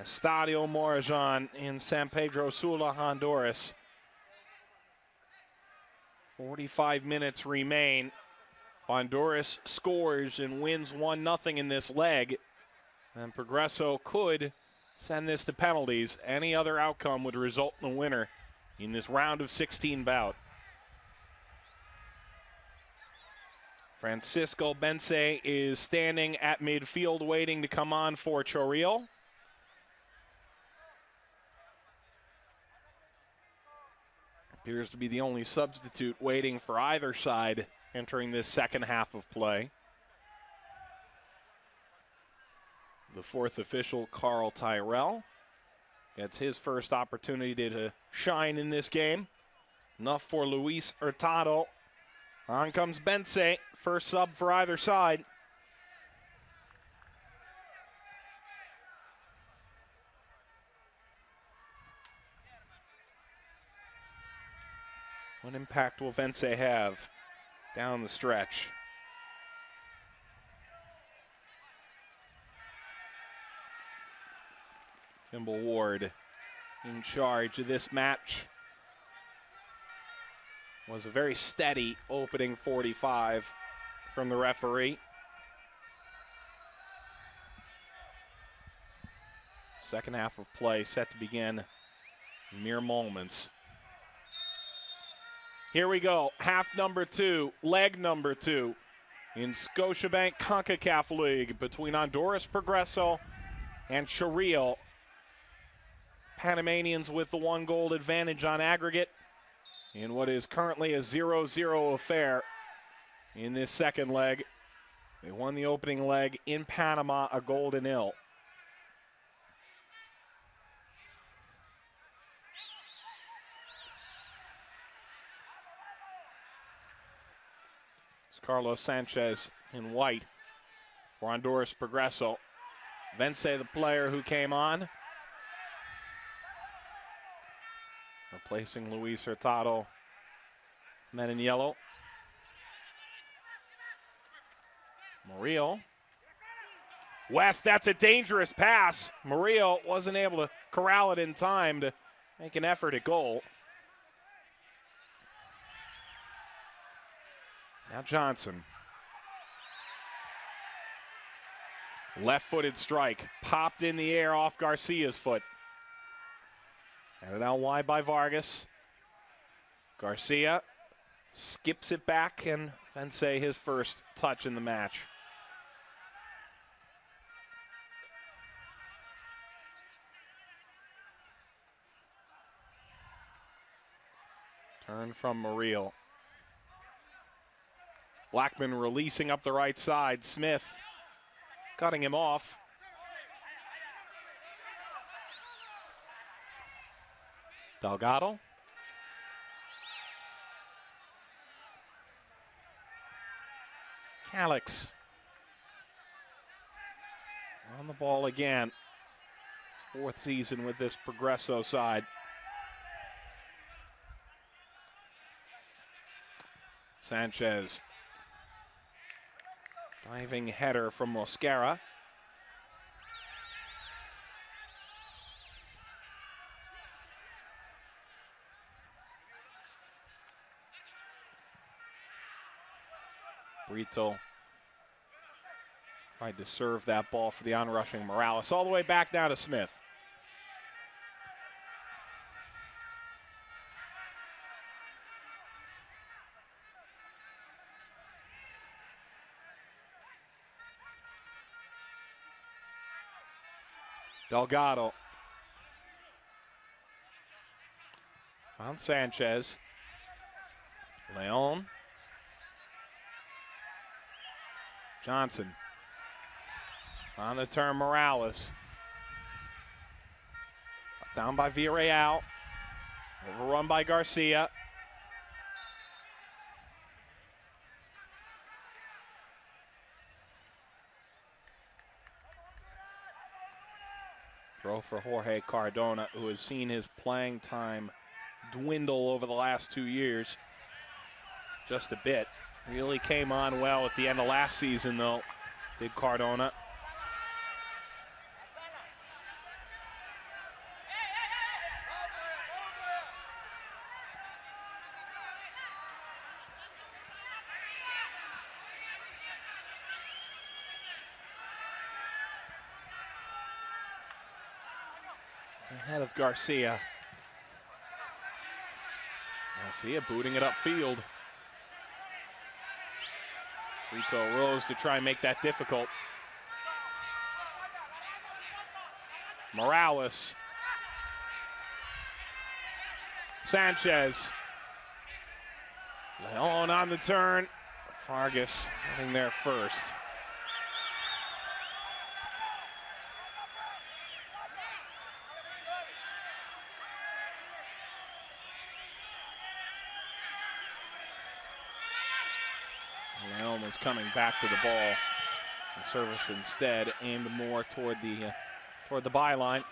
Estadio Morajan in San Pedro Sula, Honduras. 45 minutes remain. Honduras scores and wins 1-0 in this leg. And Progreso could send this to penalties. Any other outcome would result in a winner in this round of 16 bout. Francisco Bense is standing at midfield waiting to come on for Chorrillo. Appears to be the only substitute waiting for either side entering this second half of play. The fourth official, Carl Tyrell, gets his first opportunity to shine in this game. Enough for Luis Hurtado. On comes Bense, first sub for either side. What impact will Bense have down the stretch? Kimball Ward in charge of this match. Was a very steady opening 45 from the referee. Second half of play set to begin in mere moments. Here we go, half number 2, leg number 2 in Scotiabank Concacaf League between Honduras Progreso and Chorrillo. Panamanians with the 1-goal advantage on aggregate in what is currently a 0-0 affair in this second leg. They won the opening leg in Panama, a 0-0. It's Carlos Sanchez in white for Honduras Progreso. Vence, the player who came on, replacing Luis Hurtado. Men in yellow. Murillo. West, that's a dangerous pass. Murillo wasn't able to corral it in time to make an effort at goal. Now Johnson. Left-footed strike. Popped in the air off Garcia's foot. Handed out wide by Vargas. Garcia skips it back, and Vence his first touch in the match. Turn from Murillo. Blackman releasing up the right side. Smith cutting him off. Delgado. Calix on the ball again. His fourth season with this Progreso side. Sanchez Diving header from Mosquera. Brito tried to serve that ball for the onrushing Morales. All the way back now to Smith. Delgado. Found Sanchez. Leon. Johnson. On the turn, Morales. Down by Villarreal. Overrun by Garcia. Throw for Jorge Cardona, who has seen his playing time dwindle over the last 2 years. Just a bit. Really came on well at the end of last season, though, did Cardona. Ahead of Garcia. Garcia booting it upfield. Brito rose to try and make that difficult. Morales. Sanchez. Leon on the turn. Fargas getting there first. Leon was coming back to the ball. The service instead aimed more toward the byline.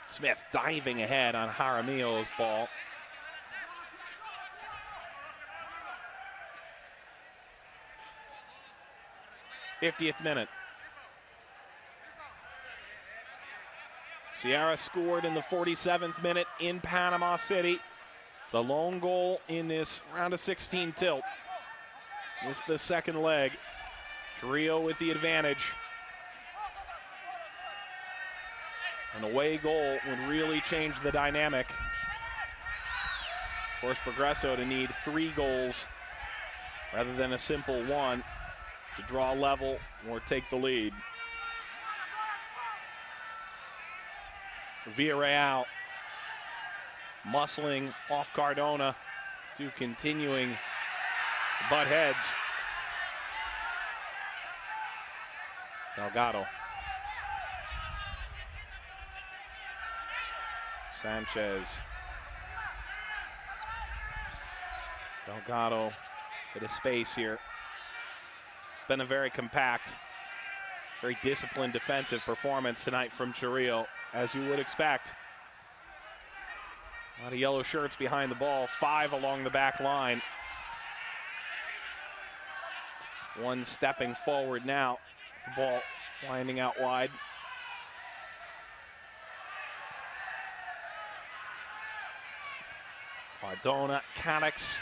Smith diving ahead on Jaramillo's ball. '50th minute. Sierra scored in the 47th minute in Panama City. It's the lone goal in this round of 16 tilt. This is the second leg. Chorrillo with the advantage. An away goal would really change the dynamic. Of course, Progreso to need 3 goals rather than a simple 1 to draw level or take the lead. Villarreal muscling off Cardona to continuing butt heads. Delgado. Sanchez. Delgado, bit of space here. It's been a very compact, very disciplined defensive performance tonight from Chorrillo, as you would expect. A lot of yellow shirts behind the ball, 5 along the back line. 1 stepping forward now. The ball winding out wide. Cardona, Cadix,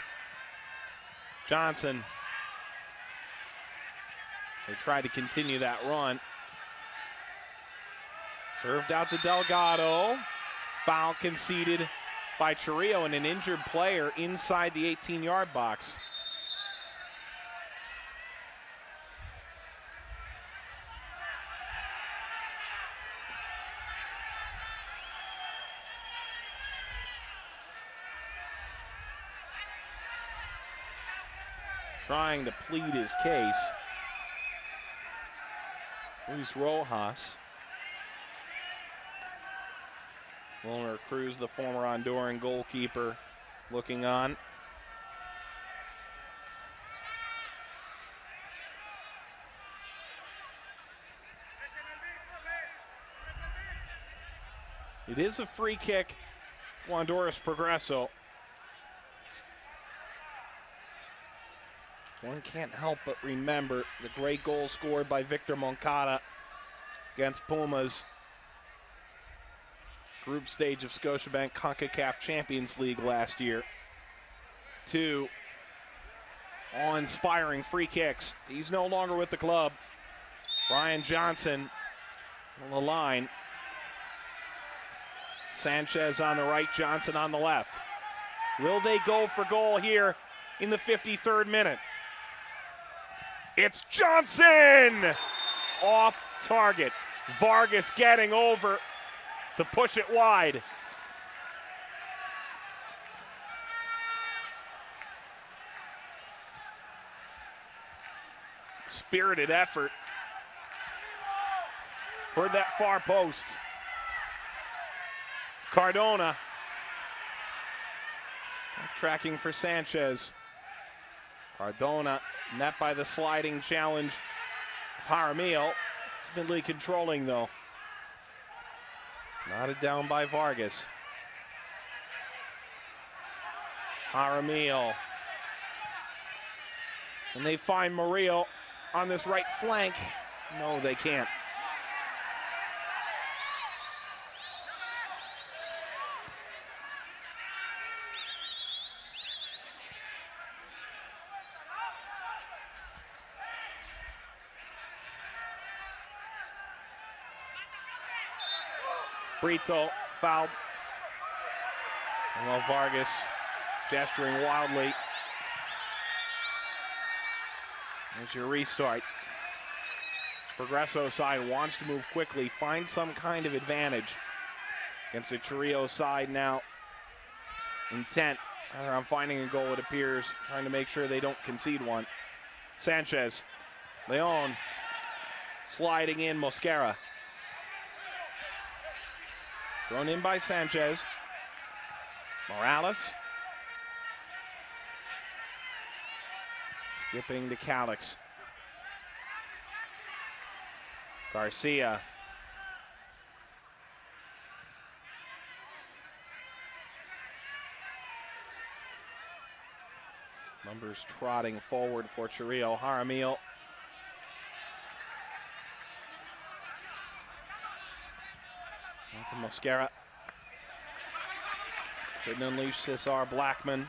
Johnson. They tried to continue that run. Served out to Delgado. Foul conceded by Chorrillo and an injured player inside the 18-yard box. Trying to plead his case. Luis Rojas. Wilmer Cruz, the former Honduran goalkeeper, looking on. It is a free kick, Honduras Progreso. One can't help but remember the great goal scored by Victor Moncada against Pumas. Group stage of Scotiabank Concacaf Champions League last year. 2 awe-inspiring free kicks. He's no longer with the club. Brian Johnson on the line. Sanchez on the right, Johnson on the left. Will they go for goal here in the 53rd minute? It's Johnson! Off target. Vargas getting over to push it wide. Spirited effort. Toward that far post. Cardona. Tracking for Sanchez. Cardona met by the sliding challenge of Jaramillo. Ultimately controlling though. Knotted down by Vargas. Jaramillo. And they find Murillo on this right flank. No, they can't. Brito fouled. Well, Vargas gesturing wildly. There's your restart. Progreso side wants to move quickly, find some kind of advantage against the Chorrillo side now. Intent on finding a goal, it appears, trying to make sure they don't concede one. Sanchez, Leon, sliding in, Mosquera. Thrown in by Sanchez. Morales. Skipping to Calix. Garcia. Numbers trotting forward for Chorrillo. Jaramillo. Mosquera. Couldn't unleash Cesar Blackman.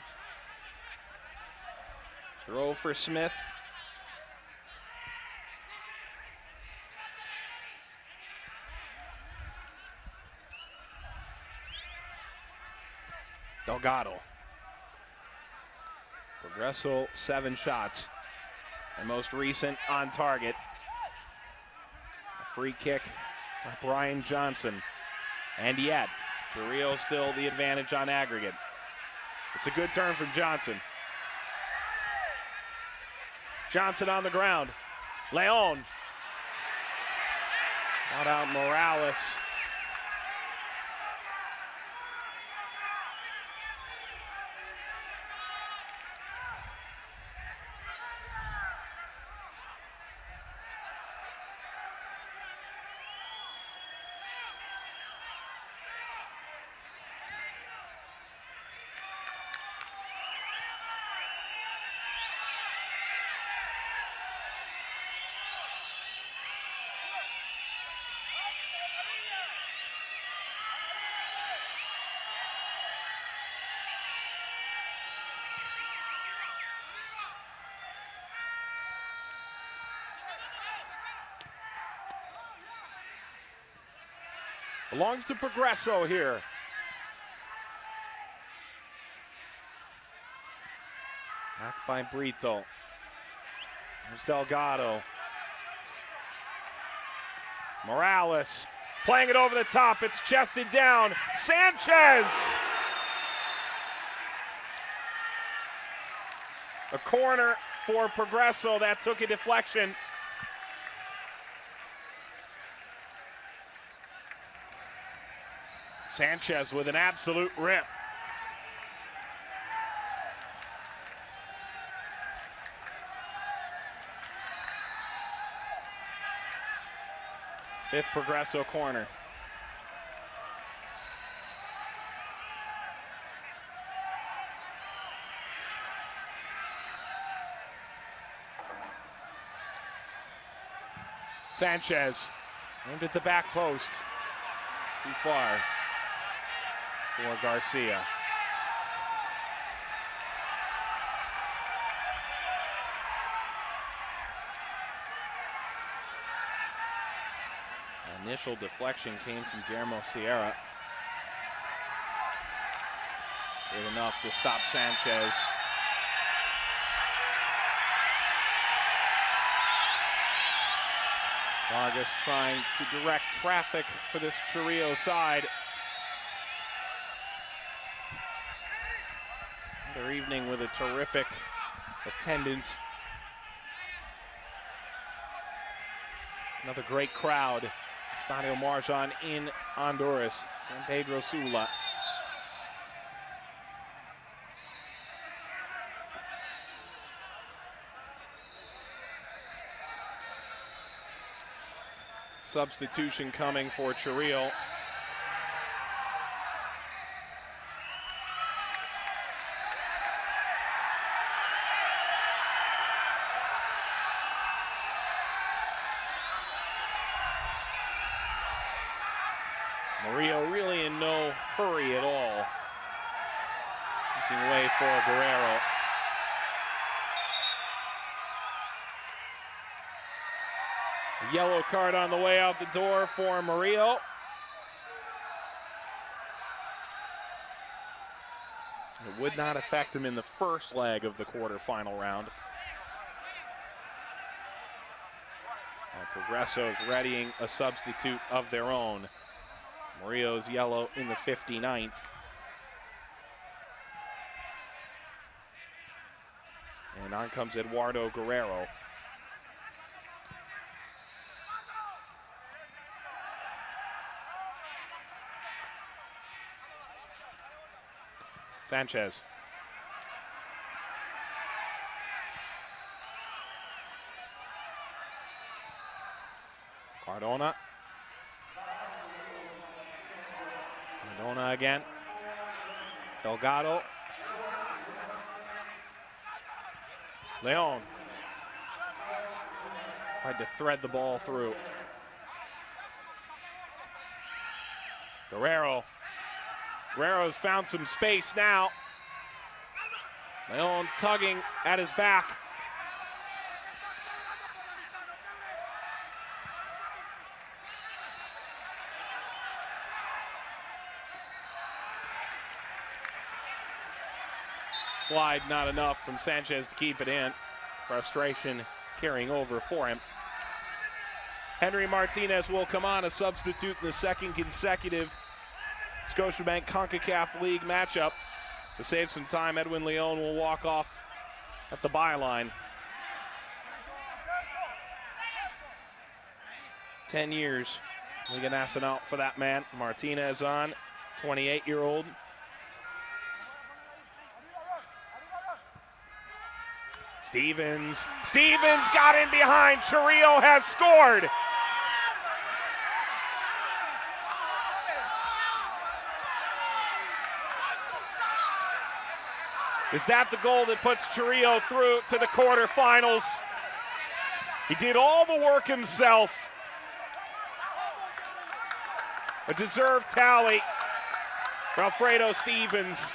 Throw for Smith. Delgado. Progreso 7 shots. The most recent on target. A free kick by Brian Johnson. And yet, Chorrillo still the advantage on aggregate. It's a good turn from Johnson. Johnson on the ground. Leon. Not out Morales. Belongs to Progreso here. Back by Brito. There's Delgado. Morales playing it over the top. It's chested down. Sanchez! A corner for Progreso that took a deflection. Sanchez with an absolute rip. Fifth Progreso corner. Sanchez aimed at the back post. Too far for Garcia. Initial deflection came from Guillermo Sierra. Good enough to stop Sanchez. Vargas trying to direct traffic for this Chorrillo side. Another evening with a terrific attendance. Another great crowd. Estadio Marjan in Honduras. San Pedro Sula. Substitution coming for Chorrillo. Murillo really in no hurry at all. Making way for Guerrero. A yellow card on the way out the door for Murillo. It would not affect him in the first leg of the quarterfinal round. Progreso is readying a substitute of their own. Murillo's yellow in the 59th. And on comes Eduardo Guerrero. Sanchez. Cardona. Cardona again. Delgado. Leon. Tried to thread the ball through. Guerrero. Guerrero's found some space now. Leon tugging at his back. Slide not enough from Sanchez to keep it in. Frustration carrying over for him. Henry Martinez will come on, a substitute in the second consecutive Scotiabank Concacaf League matchup. To save some time, Edwin Leon will walk off at the byline. 10 years, Liga Nacional for that man. Martinez on, 28-year-old. Stevens got in behind. Chorrillo has scored. Is that the goal that puts Chorrillo through to the quarterfinals? He did all the work himself. A deserved tally for Alfredo Stevens.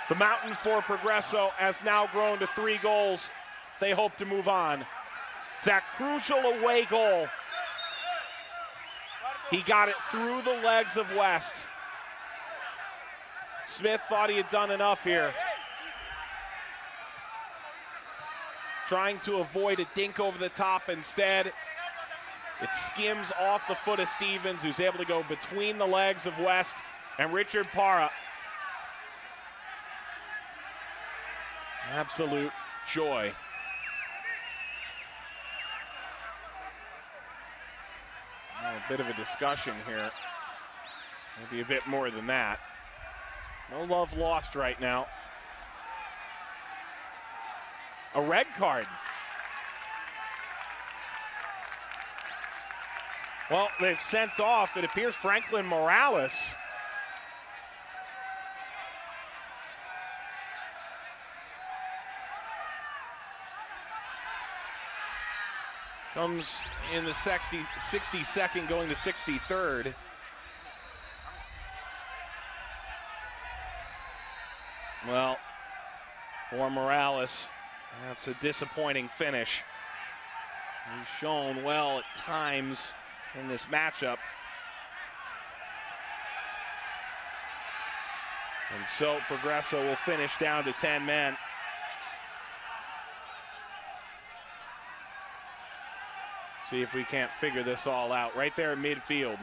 The mountain for Progreso has now grown to 3 goals if they hope to move on. It's that crucial away goal. He got it through the legs of West. Smith thought he had done enough here. Trying to avoid a dink over the top. Instead, it skims off the foot of Stevens, who's able to go between the legs of West and Richard Parra. Absolute joy. A bit of a discussion here. Maybe a bit more than that. No love lost right now. A red card. Well, they've sent off, it appears, Franklin Morales. Comes in the 62nd, going to 63rd. Well, for Morales, that's a disappointing finish. He's shown well at times in this matchup. And so Progreso will finish down to 10 men. See if we can't figure this all out. Right there at midfield.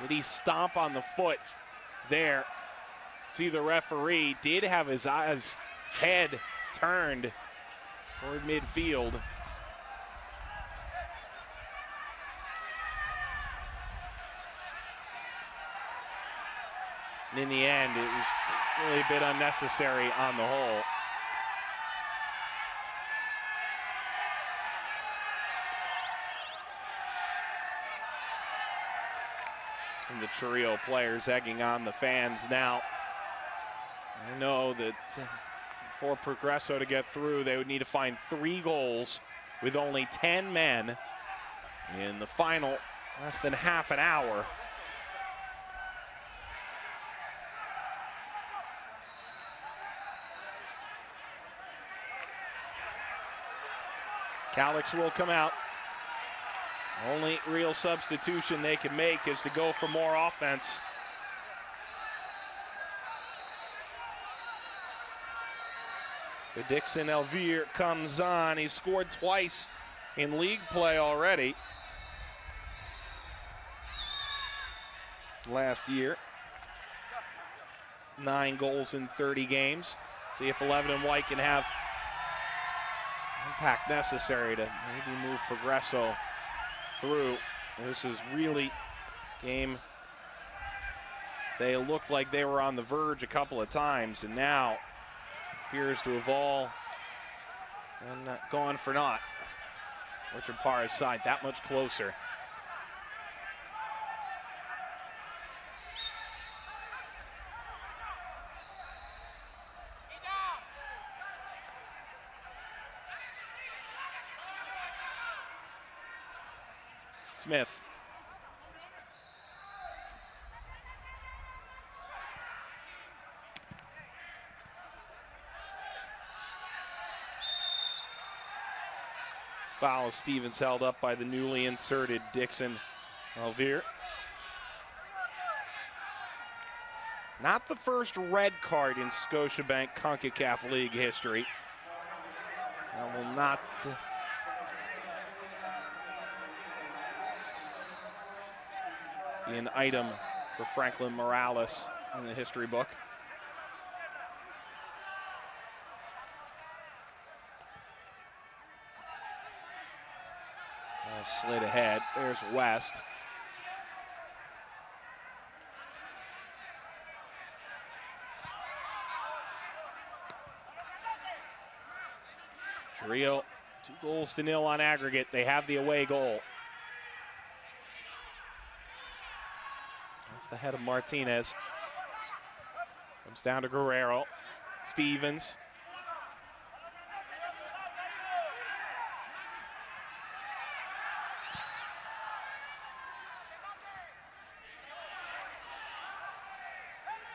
Did he stomp on the foot there? See, the referee did have his head turned toward midfield. And in the end, it was really a bit unnecessary on the whole. Some of the Chorrillo players egging on the fans now. I know that for Progreso to get through, they would need to find 3 goals with only 10 men in the final less than half an hour. Calix will come out. Only real substitution they can make is to go for more offense. The Dixon Elvire comes on. He's scored twice in league play already. Last year, 9 goals in 30 games. See if 11 and White can have impact necessary to maybe move Progreso through. This is really game. They looked like they were on the verge a couple of times, and now appears to have all gone for naught. Richard Parra's side that much closer. Smith. Foul. Stevens held up by the newly inserted Dixon Elvire. Not the first red card in Scotiabank Concacaf League history. That will not be an item for Franklin Morales in the history book. Slid ahead. There's West. Chorrillo, 2-0 on aggregate. They have the away goal. Off the head of Martinez. Comes down to Guerrero. Stevens.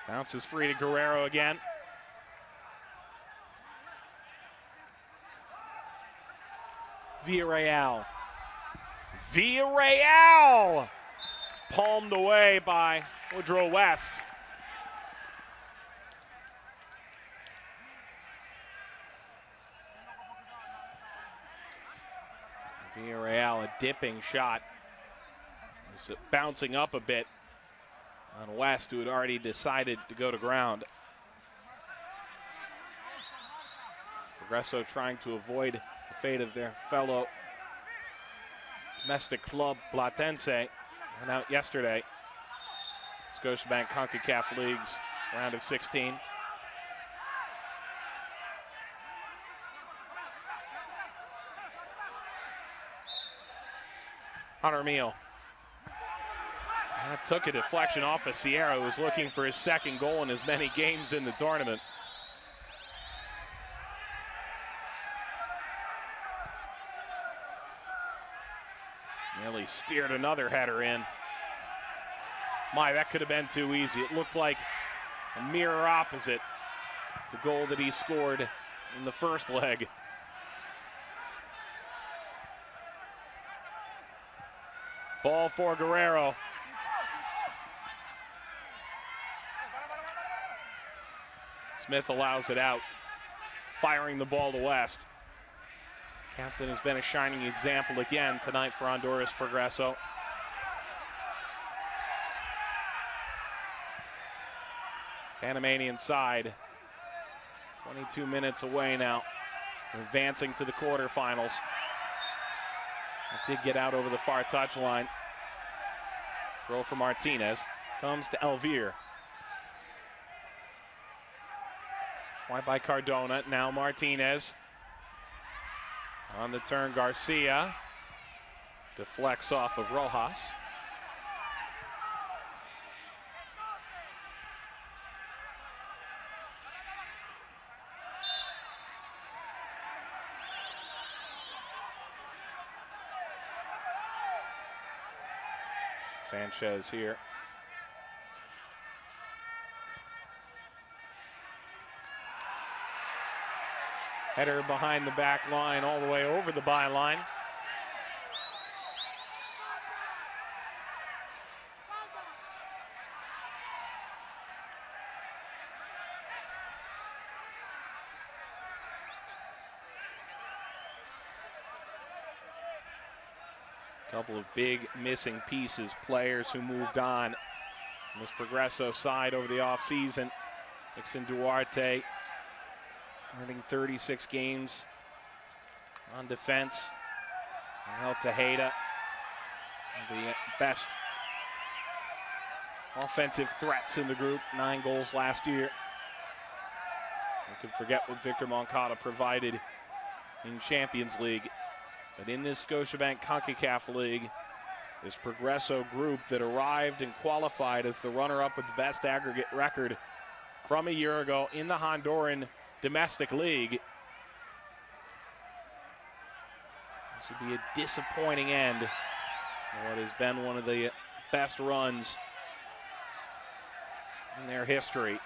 Bounces free to Guerrero again. Villarreal. Villarreal! It's palmed away by Woodrow West. Villarreal, a dipping shot. It's bouncing up a bit on West, who had already decided to go to ground. Progreso trying to avoid the fate of their fellow domestic club Platense. Went out yesterday. Scotiabank CONCACAF League's round of 16. Hunter Meal. That took a deflection off of Sierra, who was looking for his second goal in as many games in the tournament. Nearly steered another header in. My, that could have been too easy. It looked like a mirror opposite the goal that he scored in the first leg. Ball for Guerrero. Smith allows it out, firing the ball to West. Captain has been a shining example again tonight for Honduras Progreso. Panamanian side, 22 minutes away now, advancing to the quarterfinals. It did get out over the far touchline. Throw for Martinez, comes to Elvire. Wide by Cardona, now Martinez. On the turn, Garcia deflects off of Rojas. Sanchez here. Header behind the back line all the way over the byline. Couple of big missing pieces, players who moved on this Progreso side over the offseason. Dixon Duarte starting 36 games on defense. Angel Tejeda, the best offensive threats in the group, 9 goals last year. We could forget what Victor Moncada provided in Champions League. But in this Scotiabank Concacaf League, this Progreso group that arrived and qualified as the runner-up with the best aggregate record from a year ago in the Honduran domestic league. This would be a disappointing end in what has been one of the best runs in their history,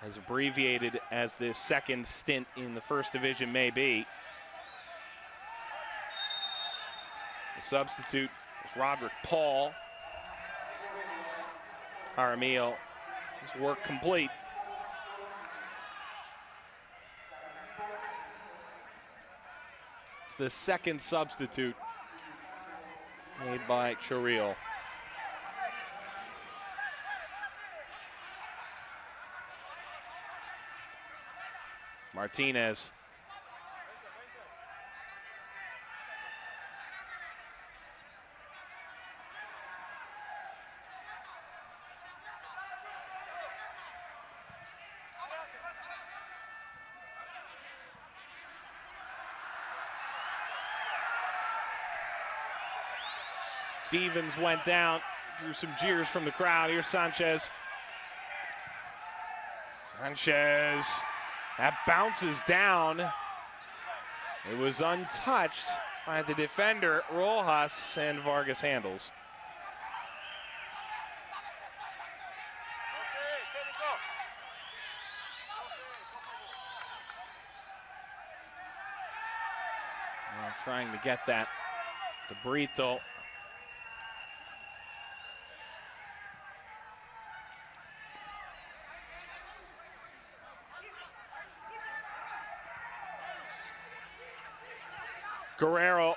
as abbreviated as this second stint in the first division may be. The substitute is Roderick Paul. Jaramillo, his work complete. It's the second substitute made by Chorrillo. Martinez. Stevens went down, drew some jeers from the crowd. Here's Sanchez. Sanchez, that bounces down. It was untouched by the defender, Rojas, and Vargas handles. Now trying to get that to Brito. Guerrero.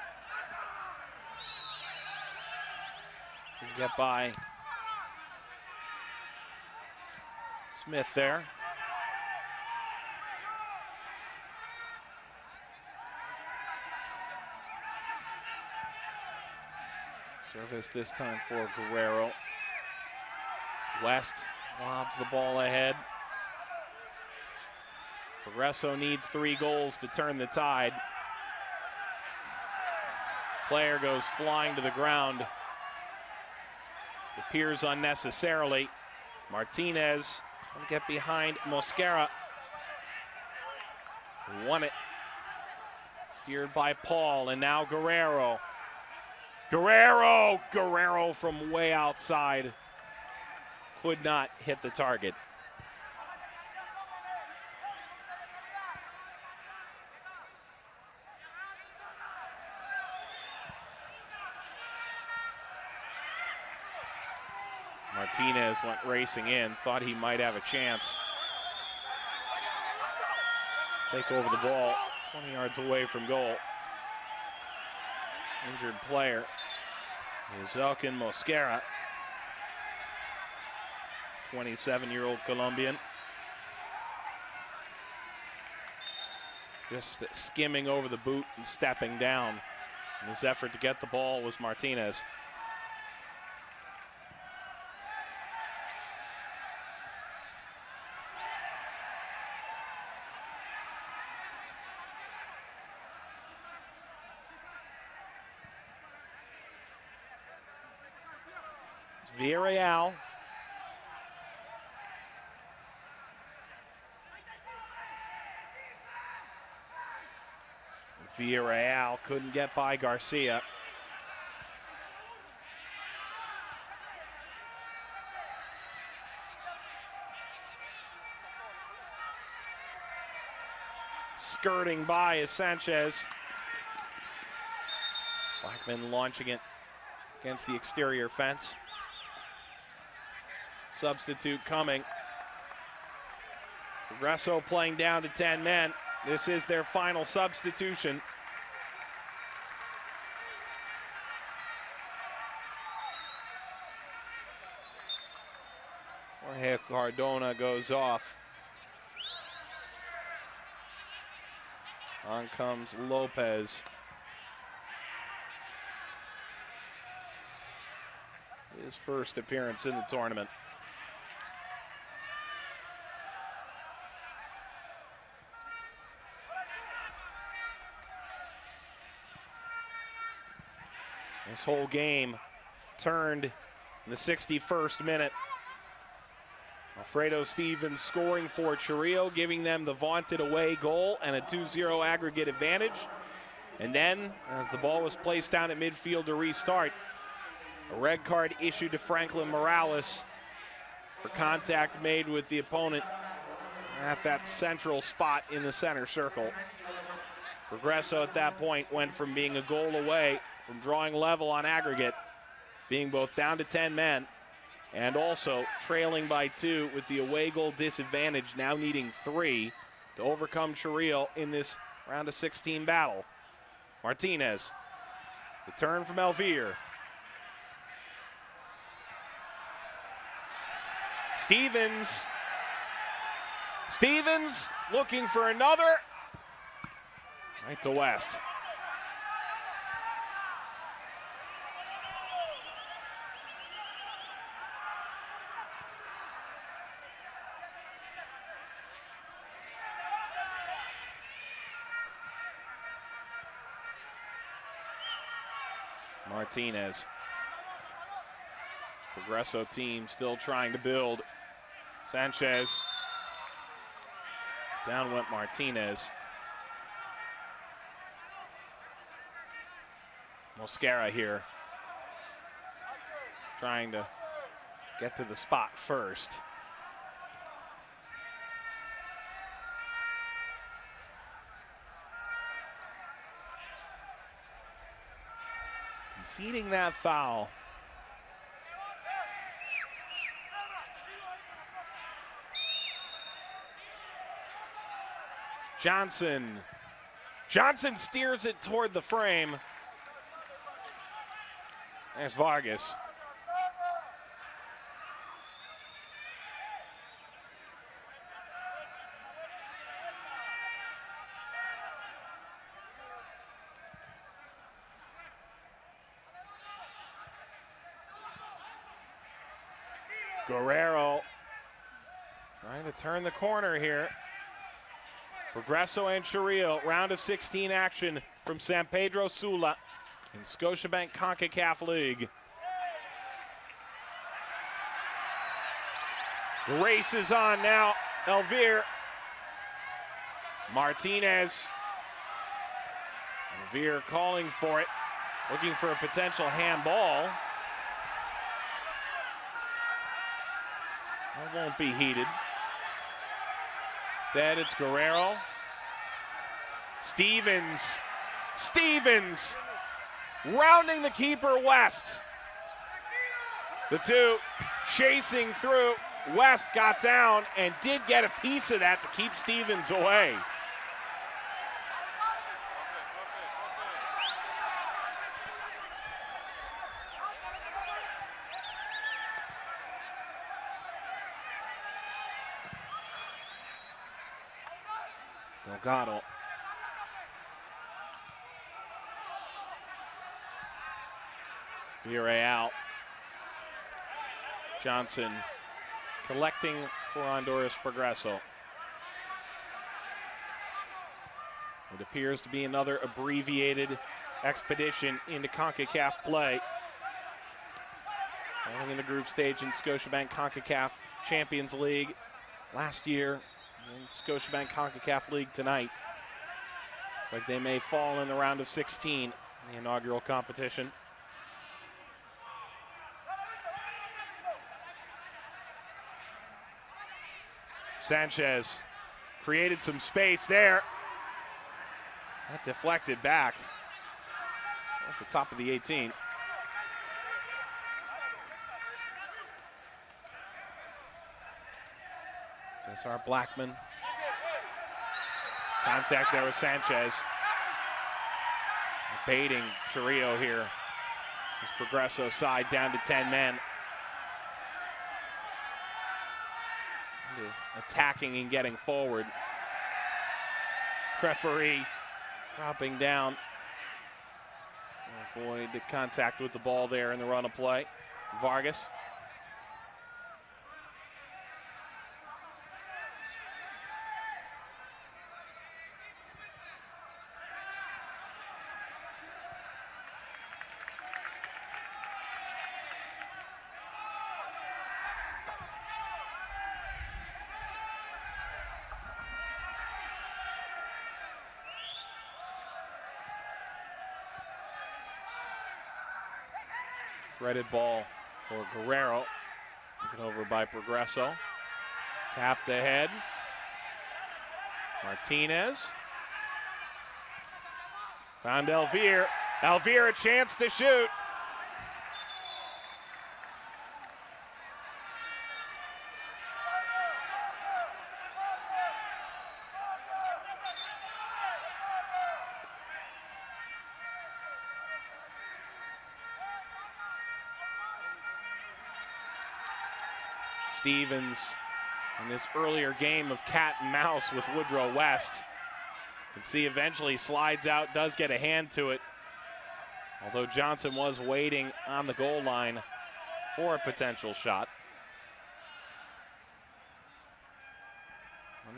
Get by Smith there. Service this time for Guerrero. West lobs the ball ahead. Progreso needs 3 goals to turn the tide. Player goes flying to the ground. Appears unnecessarily. Martinez will get behind Mosquera, who won it. Steered by Paul, and now Guerrero. Guerrero from way outside. Could not hit the target. Martinez went racing in, thought he might have a chance. Take over the ball, 20 yards away from goal. Injured player is Elkin Mosquera, 27-year-old Colombian. Just skimming over the boot and stepping down. In his effort to get the ball was Martinez. Villarreal. Villarreal couldn't get by Garcia. Skirting by is Sanchez. Blackman launching it against the exterior fence. Substitute coming. Progreso playing down to 10 men. This is their final substitution. Jorge Cardona goes off. On comes Lopez. His first appearance in the tournament. This whole game turned in the 61st minute. Alfredo Stevens scoring for Chorrillo, giving them the vaunted away goal and a 2-0 aggregate advantage. And then, as the ball was placed down at midfield to restart, a red card issued to Franklin Morales for contact made with the opponent at that central spot in the center circle. Progreso at that point went from being a goal away from drawing level on aggregate, being both down to 10 men and also trailing by 2 with the away goal disadvantage, now needing 3 to overcome Chorrillo in this round of 16 battle. Martinez, the turn from Elvir. Stevens looking for another. Right to West. Martinez. Progreso team still trying to build. Sanchez. Down went Martinez. Mosquera here. Trying to get to the spot first. Conceding that foul. Johnson steers it toward the frame. There's Vargas. Guerrero trying to turn the corner here. Progreso and Chorrillo, round of 16 action from San Pedro Sula in Scotiabank Concacaf League. The race is on now. Elvir. Martinez. Elvir calling for it. Looking for a potential handball. That won't be heated. Instead, it's Guerrero. Stevens rounding the keeper, West. The two chasing through. West got down and did get a piece of that to keep Stevens away. Delgado. Villarreal. Johnson collecting for Honduras Progreso. It appears to be another abbreviated expedition into Concacaf play. Only in the group stage in Scotiabank Concacaf Champions League last year, and Scotiabank Concacaf League tonight. Looks like they may fall in the round of 16 in the inaugural competition. Sanchez created some space there. That deflected back at the top of the 18. Cesar Blackman. Contact there with Sanchez. Baiting Chorrillo here. This Progreso side down to 10 men. Attacking and getting forward. Referee dropping down. Avoid the contact with the ball there in the run of play. Vargas. Threaded ball for Guerrero. Taken over by Progreso. Tapped ahead. Martinez. Found Elvir. Elvir a chance to shoot. Stevens in this earlier game of cat and mouse with Woodrow West. You can see eventually slides out, does get a hand to it. Although Johnson was waiting on the goal line for a potential shot.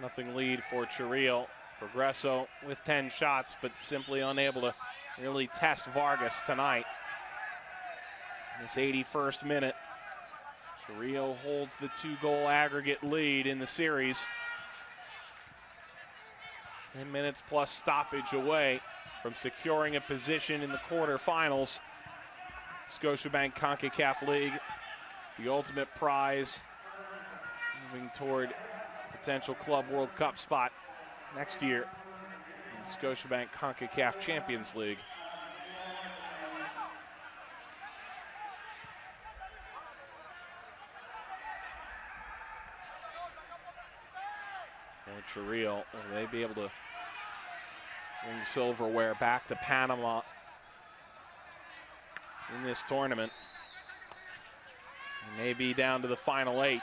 1-0 lead for Chorrillo. Progreso with 10 shots, but simply unable to really test Vargas tonight. In this 81st minute. Chorrillo holds the 2-goal aggregate lead in the series. 10 minutes plus stoppage away from securing a position in the quarterfinals. Scotiabank Concacaf League, the ultimate prize, moving toward potential Club World Cup spot next year in Scotiabank Concacaf Champions League. Chorrillo, will they be able to bring silverware back to Panama in this tournament? They may be down to the final 8.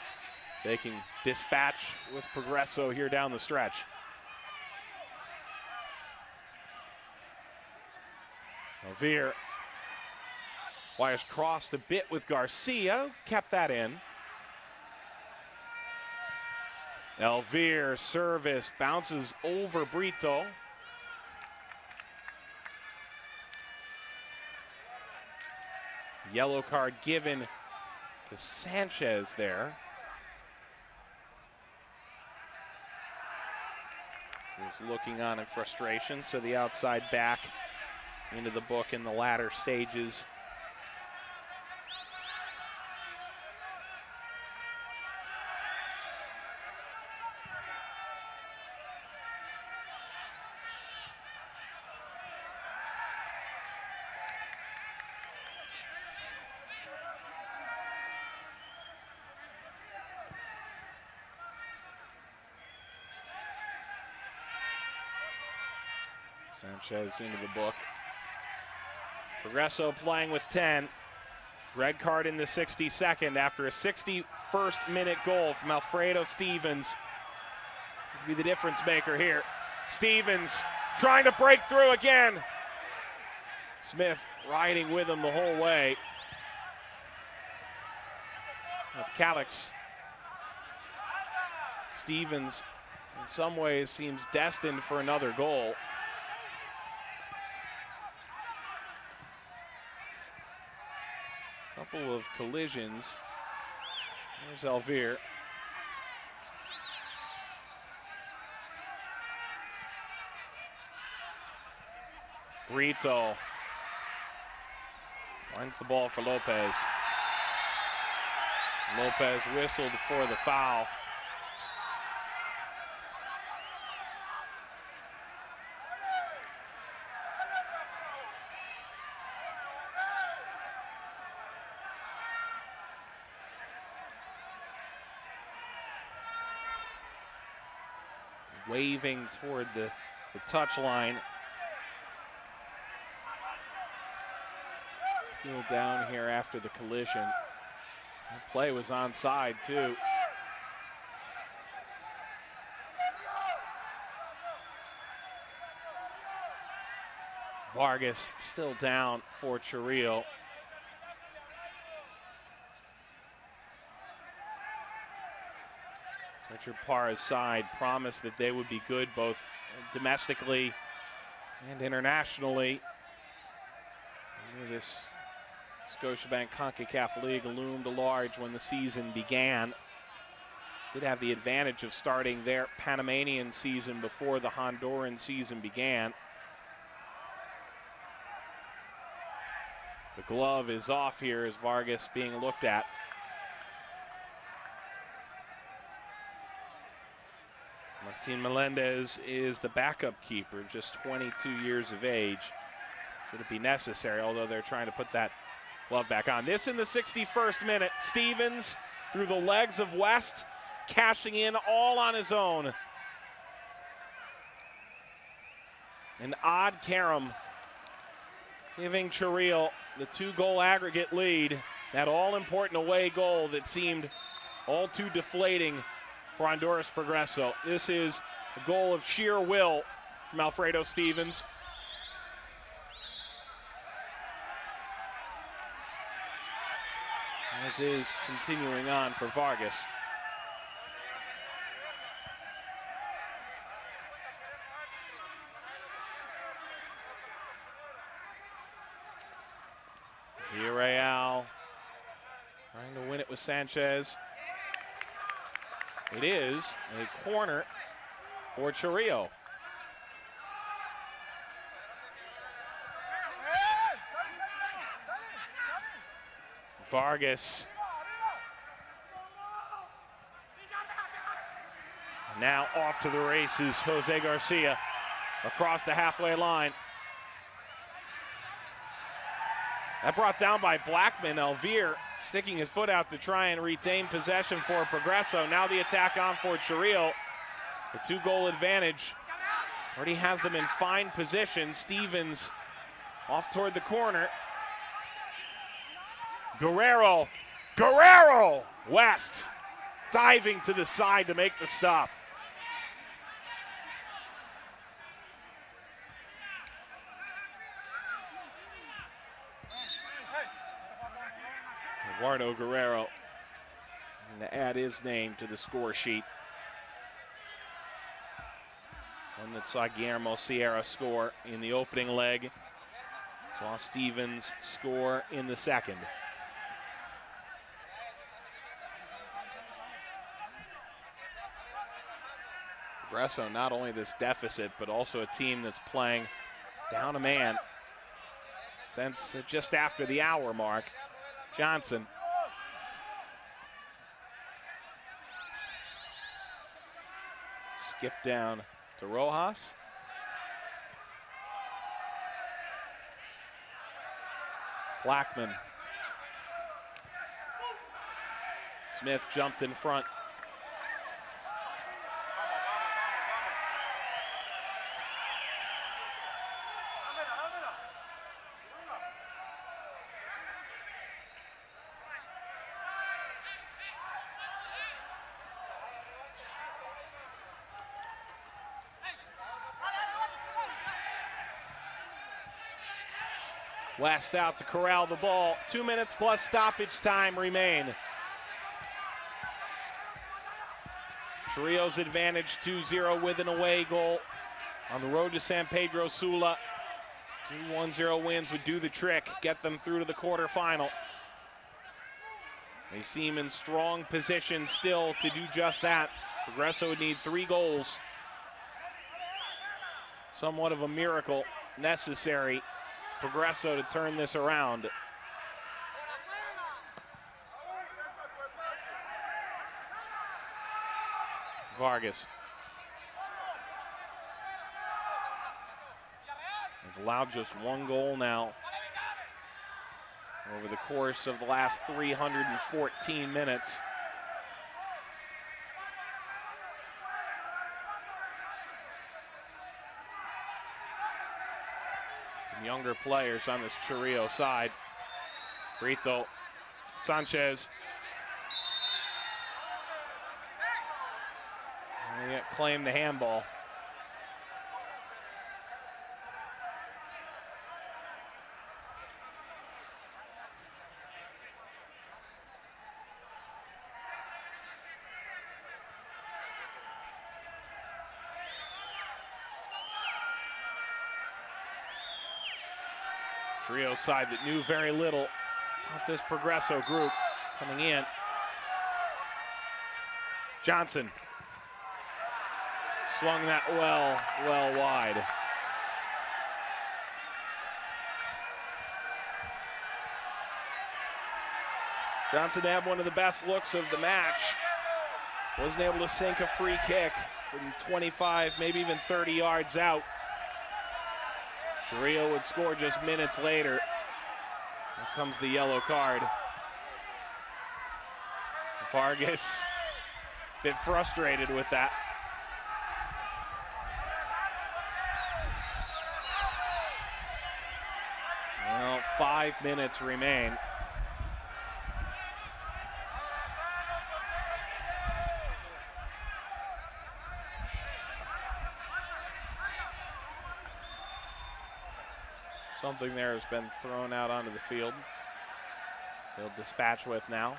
They can dispatch with Progreso here down the stretch. Elvir. Wires crossed a bit with Garcia, kept that in. Elvir service bounces over Brito. Yellow card given to Sanchez there. He was looking on in frustration, so the outside back into the book in the latter stages. Sanchez into the book. Progreso playing with 10. Red card in the 62nd after a 61st minute goal from Alfredo Stevens. To be the difference maker here. Stevens trying to break through again. Smith riding with him the whole way. With Calix. Stevens in some ways seems destined for another goal. Couple of collisions. There's Elvire. Brito finds the ball for Lopez. Lopez whistled for the foul. Waving toward the touch line. Still down here after the collision. That play was onside too. Vargas still down for Chorrillo. Richard Parra's side promised that they would be good both domestically and internationally. This Scotiabank Concacaf League loomed large when the season began. Did have the advantage of starting their Panamanian season before the Honduran season began. The glove is off here as Vargas being looked at. Martin Melendez is the backup keeper, just 22 years of age. Should it be necessary, although they're trying to put that glove back on. This in the 61st minute. Stevens through the legs of West, cashing in all on his own. An odd Karam giving Chorrillo the 2-goal aggregate lead. That all-important away goal that seemed all too deflating for Honduras Progreso. This is a goal of sheer will from Alfredo Stevens. As is continuing on for Vargas. Villarreal trying to win it with Sanchez. It is a corner for Chorrillo. Vargas. Now off to the races, Jose Garcia across the halfway line. That brought down by Blackman. Elvire sticking his foot out to try and retain possession for Progreso. Now the attack on for Chorrillo. The 2-goal advantage. Already has them in fine position. Stevens off toward the corner. Guerrero. West diving to the side to make the stop. Eduardo Guerrero, and to add his name to the score sheet. One that saw Guillermo Sierra score in the opening leg. Saw Stevens score in the second. Progreso not only this deficit, but also a team that's playing down a man since just after the hour mark. Johnson. Skip down to Rojas. Blackman. Smith jumped in front. West out to corral the ball. 2 minutes plus stoppage time remain. Chorrillo's advantage 2-0 with an away goal on the road to San Pedro Sula. 2-1-0 wins would do the trick, get them through to the quarterfinal. They seem in strong position still to do just that. Progreso would need 3 goals. Somewhat of a miracle necessary. Progreso to turn this around. Vargas. They've allowed just 1 goal now over the course of the last 314 minutes. Some younger players on this Chorrillo side. Brito, Sanchez. They claim the handball. Chorrillo side that knew very little about this Progreso group coming in. Johnson. Swung that well wide. Johnson had one of the best looks of the match. Wasn't able to sink a free kick from 25, maybe even 30 yards out. Chorrillo would score just minutes later. Here comes the yellow card. Vargas, a bit frustrated with that. Well, 5 minutes remain. Something there has been thrown out onto the field. They'll dispatch with now.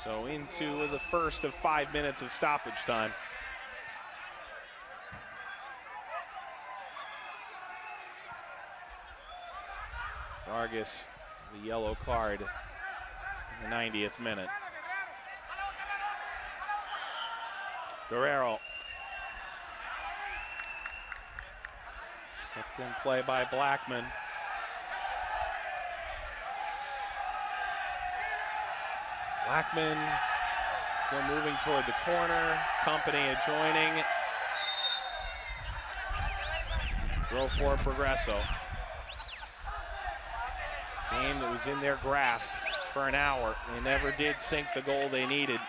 So into the first of 5 minutes of stoppage time. Vargas, the yellow card in the 90th minute. Guerrero. Kept in play by Blackman. Blackman still moving toward the corner. Company adjoining. Throw for Progreso. Game that was in their grasp for an hour. They never did sink the goal they needed.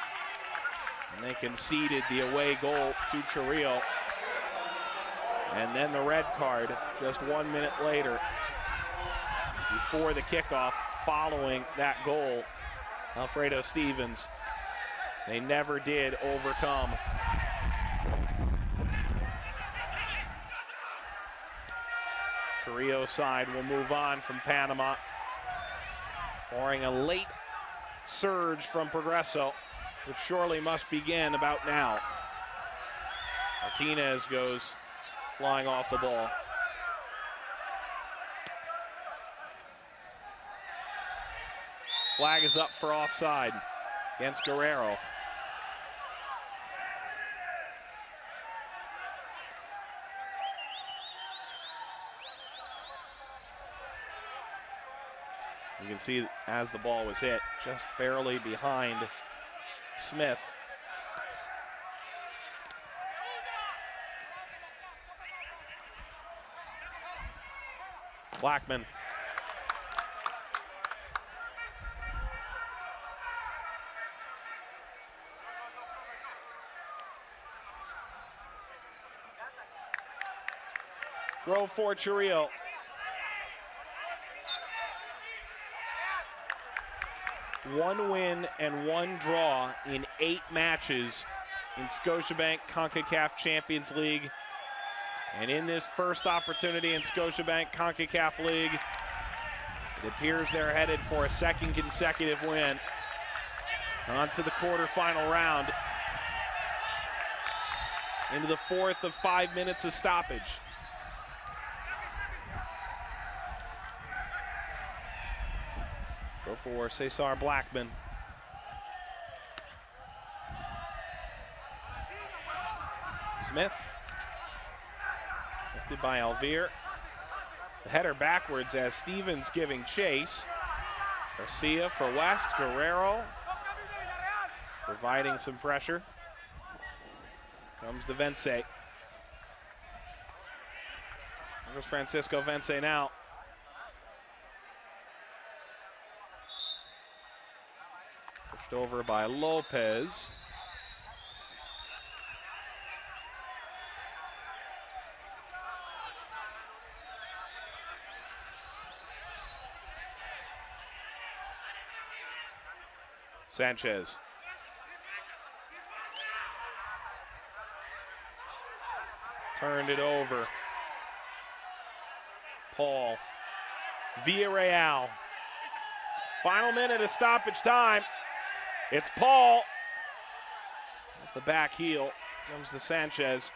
And they conceded the away goal to Chorrillo. And then the red card just 1 minute later before the kickoff following that goal. Alfredo Stevens. They never did overcome. Chorrillo side will move on from Panama. Pouring a late surge from Progreso, which surely must begin about now. Martinez goes flying off the ball. Flag is up for offside against Guerrero. You can see as the ball was hit, just barely behind Smith. Blackman. Throw for Chorrillo. One win and one draw in 8 matches in Scotiabank Concacaf Champions League. And in this first opportunity in Scotiabank Concacaf League, it appears they're headed for a second consecutive win. On to the quarterfinal round. Into the 4th of 5 minutes of stoppage. Go for Cesar Blackman. Smith. Lifted by Alvear. The header backwards as Stevens giving chase. Garcia for West. Guerrero providing some pressure. Comes to Vence. There's Francisco Vence now. Pushed over by Lopez. Sanchez. Turned it over. Paul. Villarreal. Final minute of stoppage time. It's Paul. Off the back heel comes to Sanchez.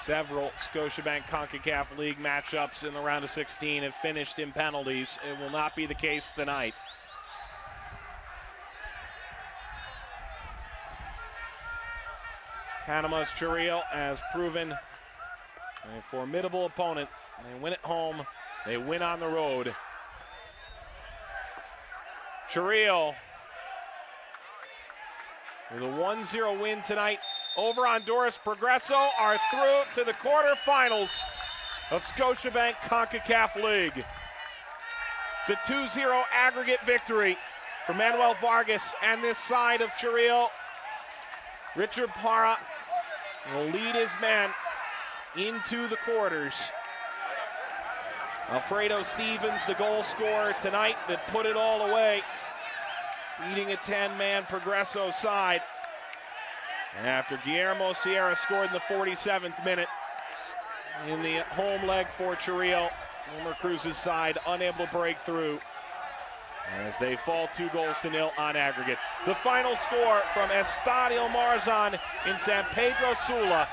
Several Scotiabank Concacaf League matchups in the round of 16 have finished in penalties. It will not be the case tonight. Panama's Chorrillo has proven a formidable opponent. They win at home, they win on the road. Chorrillo with a 1-0 win tonight over Honduras Progreso are through to the quarterfinals of Scotiabank Concacaf League. It's a 2-0 aggregate victory for Manuel Vargas and this side of Chorrillo. Richard Parra will lead his man into the quarters. Alfredo Stevens, the goal scorer tonight that put it all away, leading a 10-man Progreso side. After Guillermo Sierra scored in the 47th minute in the home leg for Chorrillo, Homer Cruz's side unable to break through as they fall 2-0 on aggregate. The final score from Estadio Marzan in San Pedro Sula.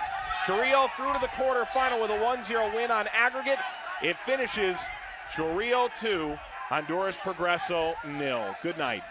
Chorrillo through to the quarterfinal with a 1-0 win on aggregate. It finishes Chorrillo 2, Honduras Progreso 0. Good night.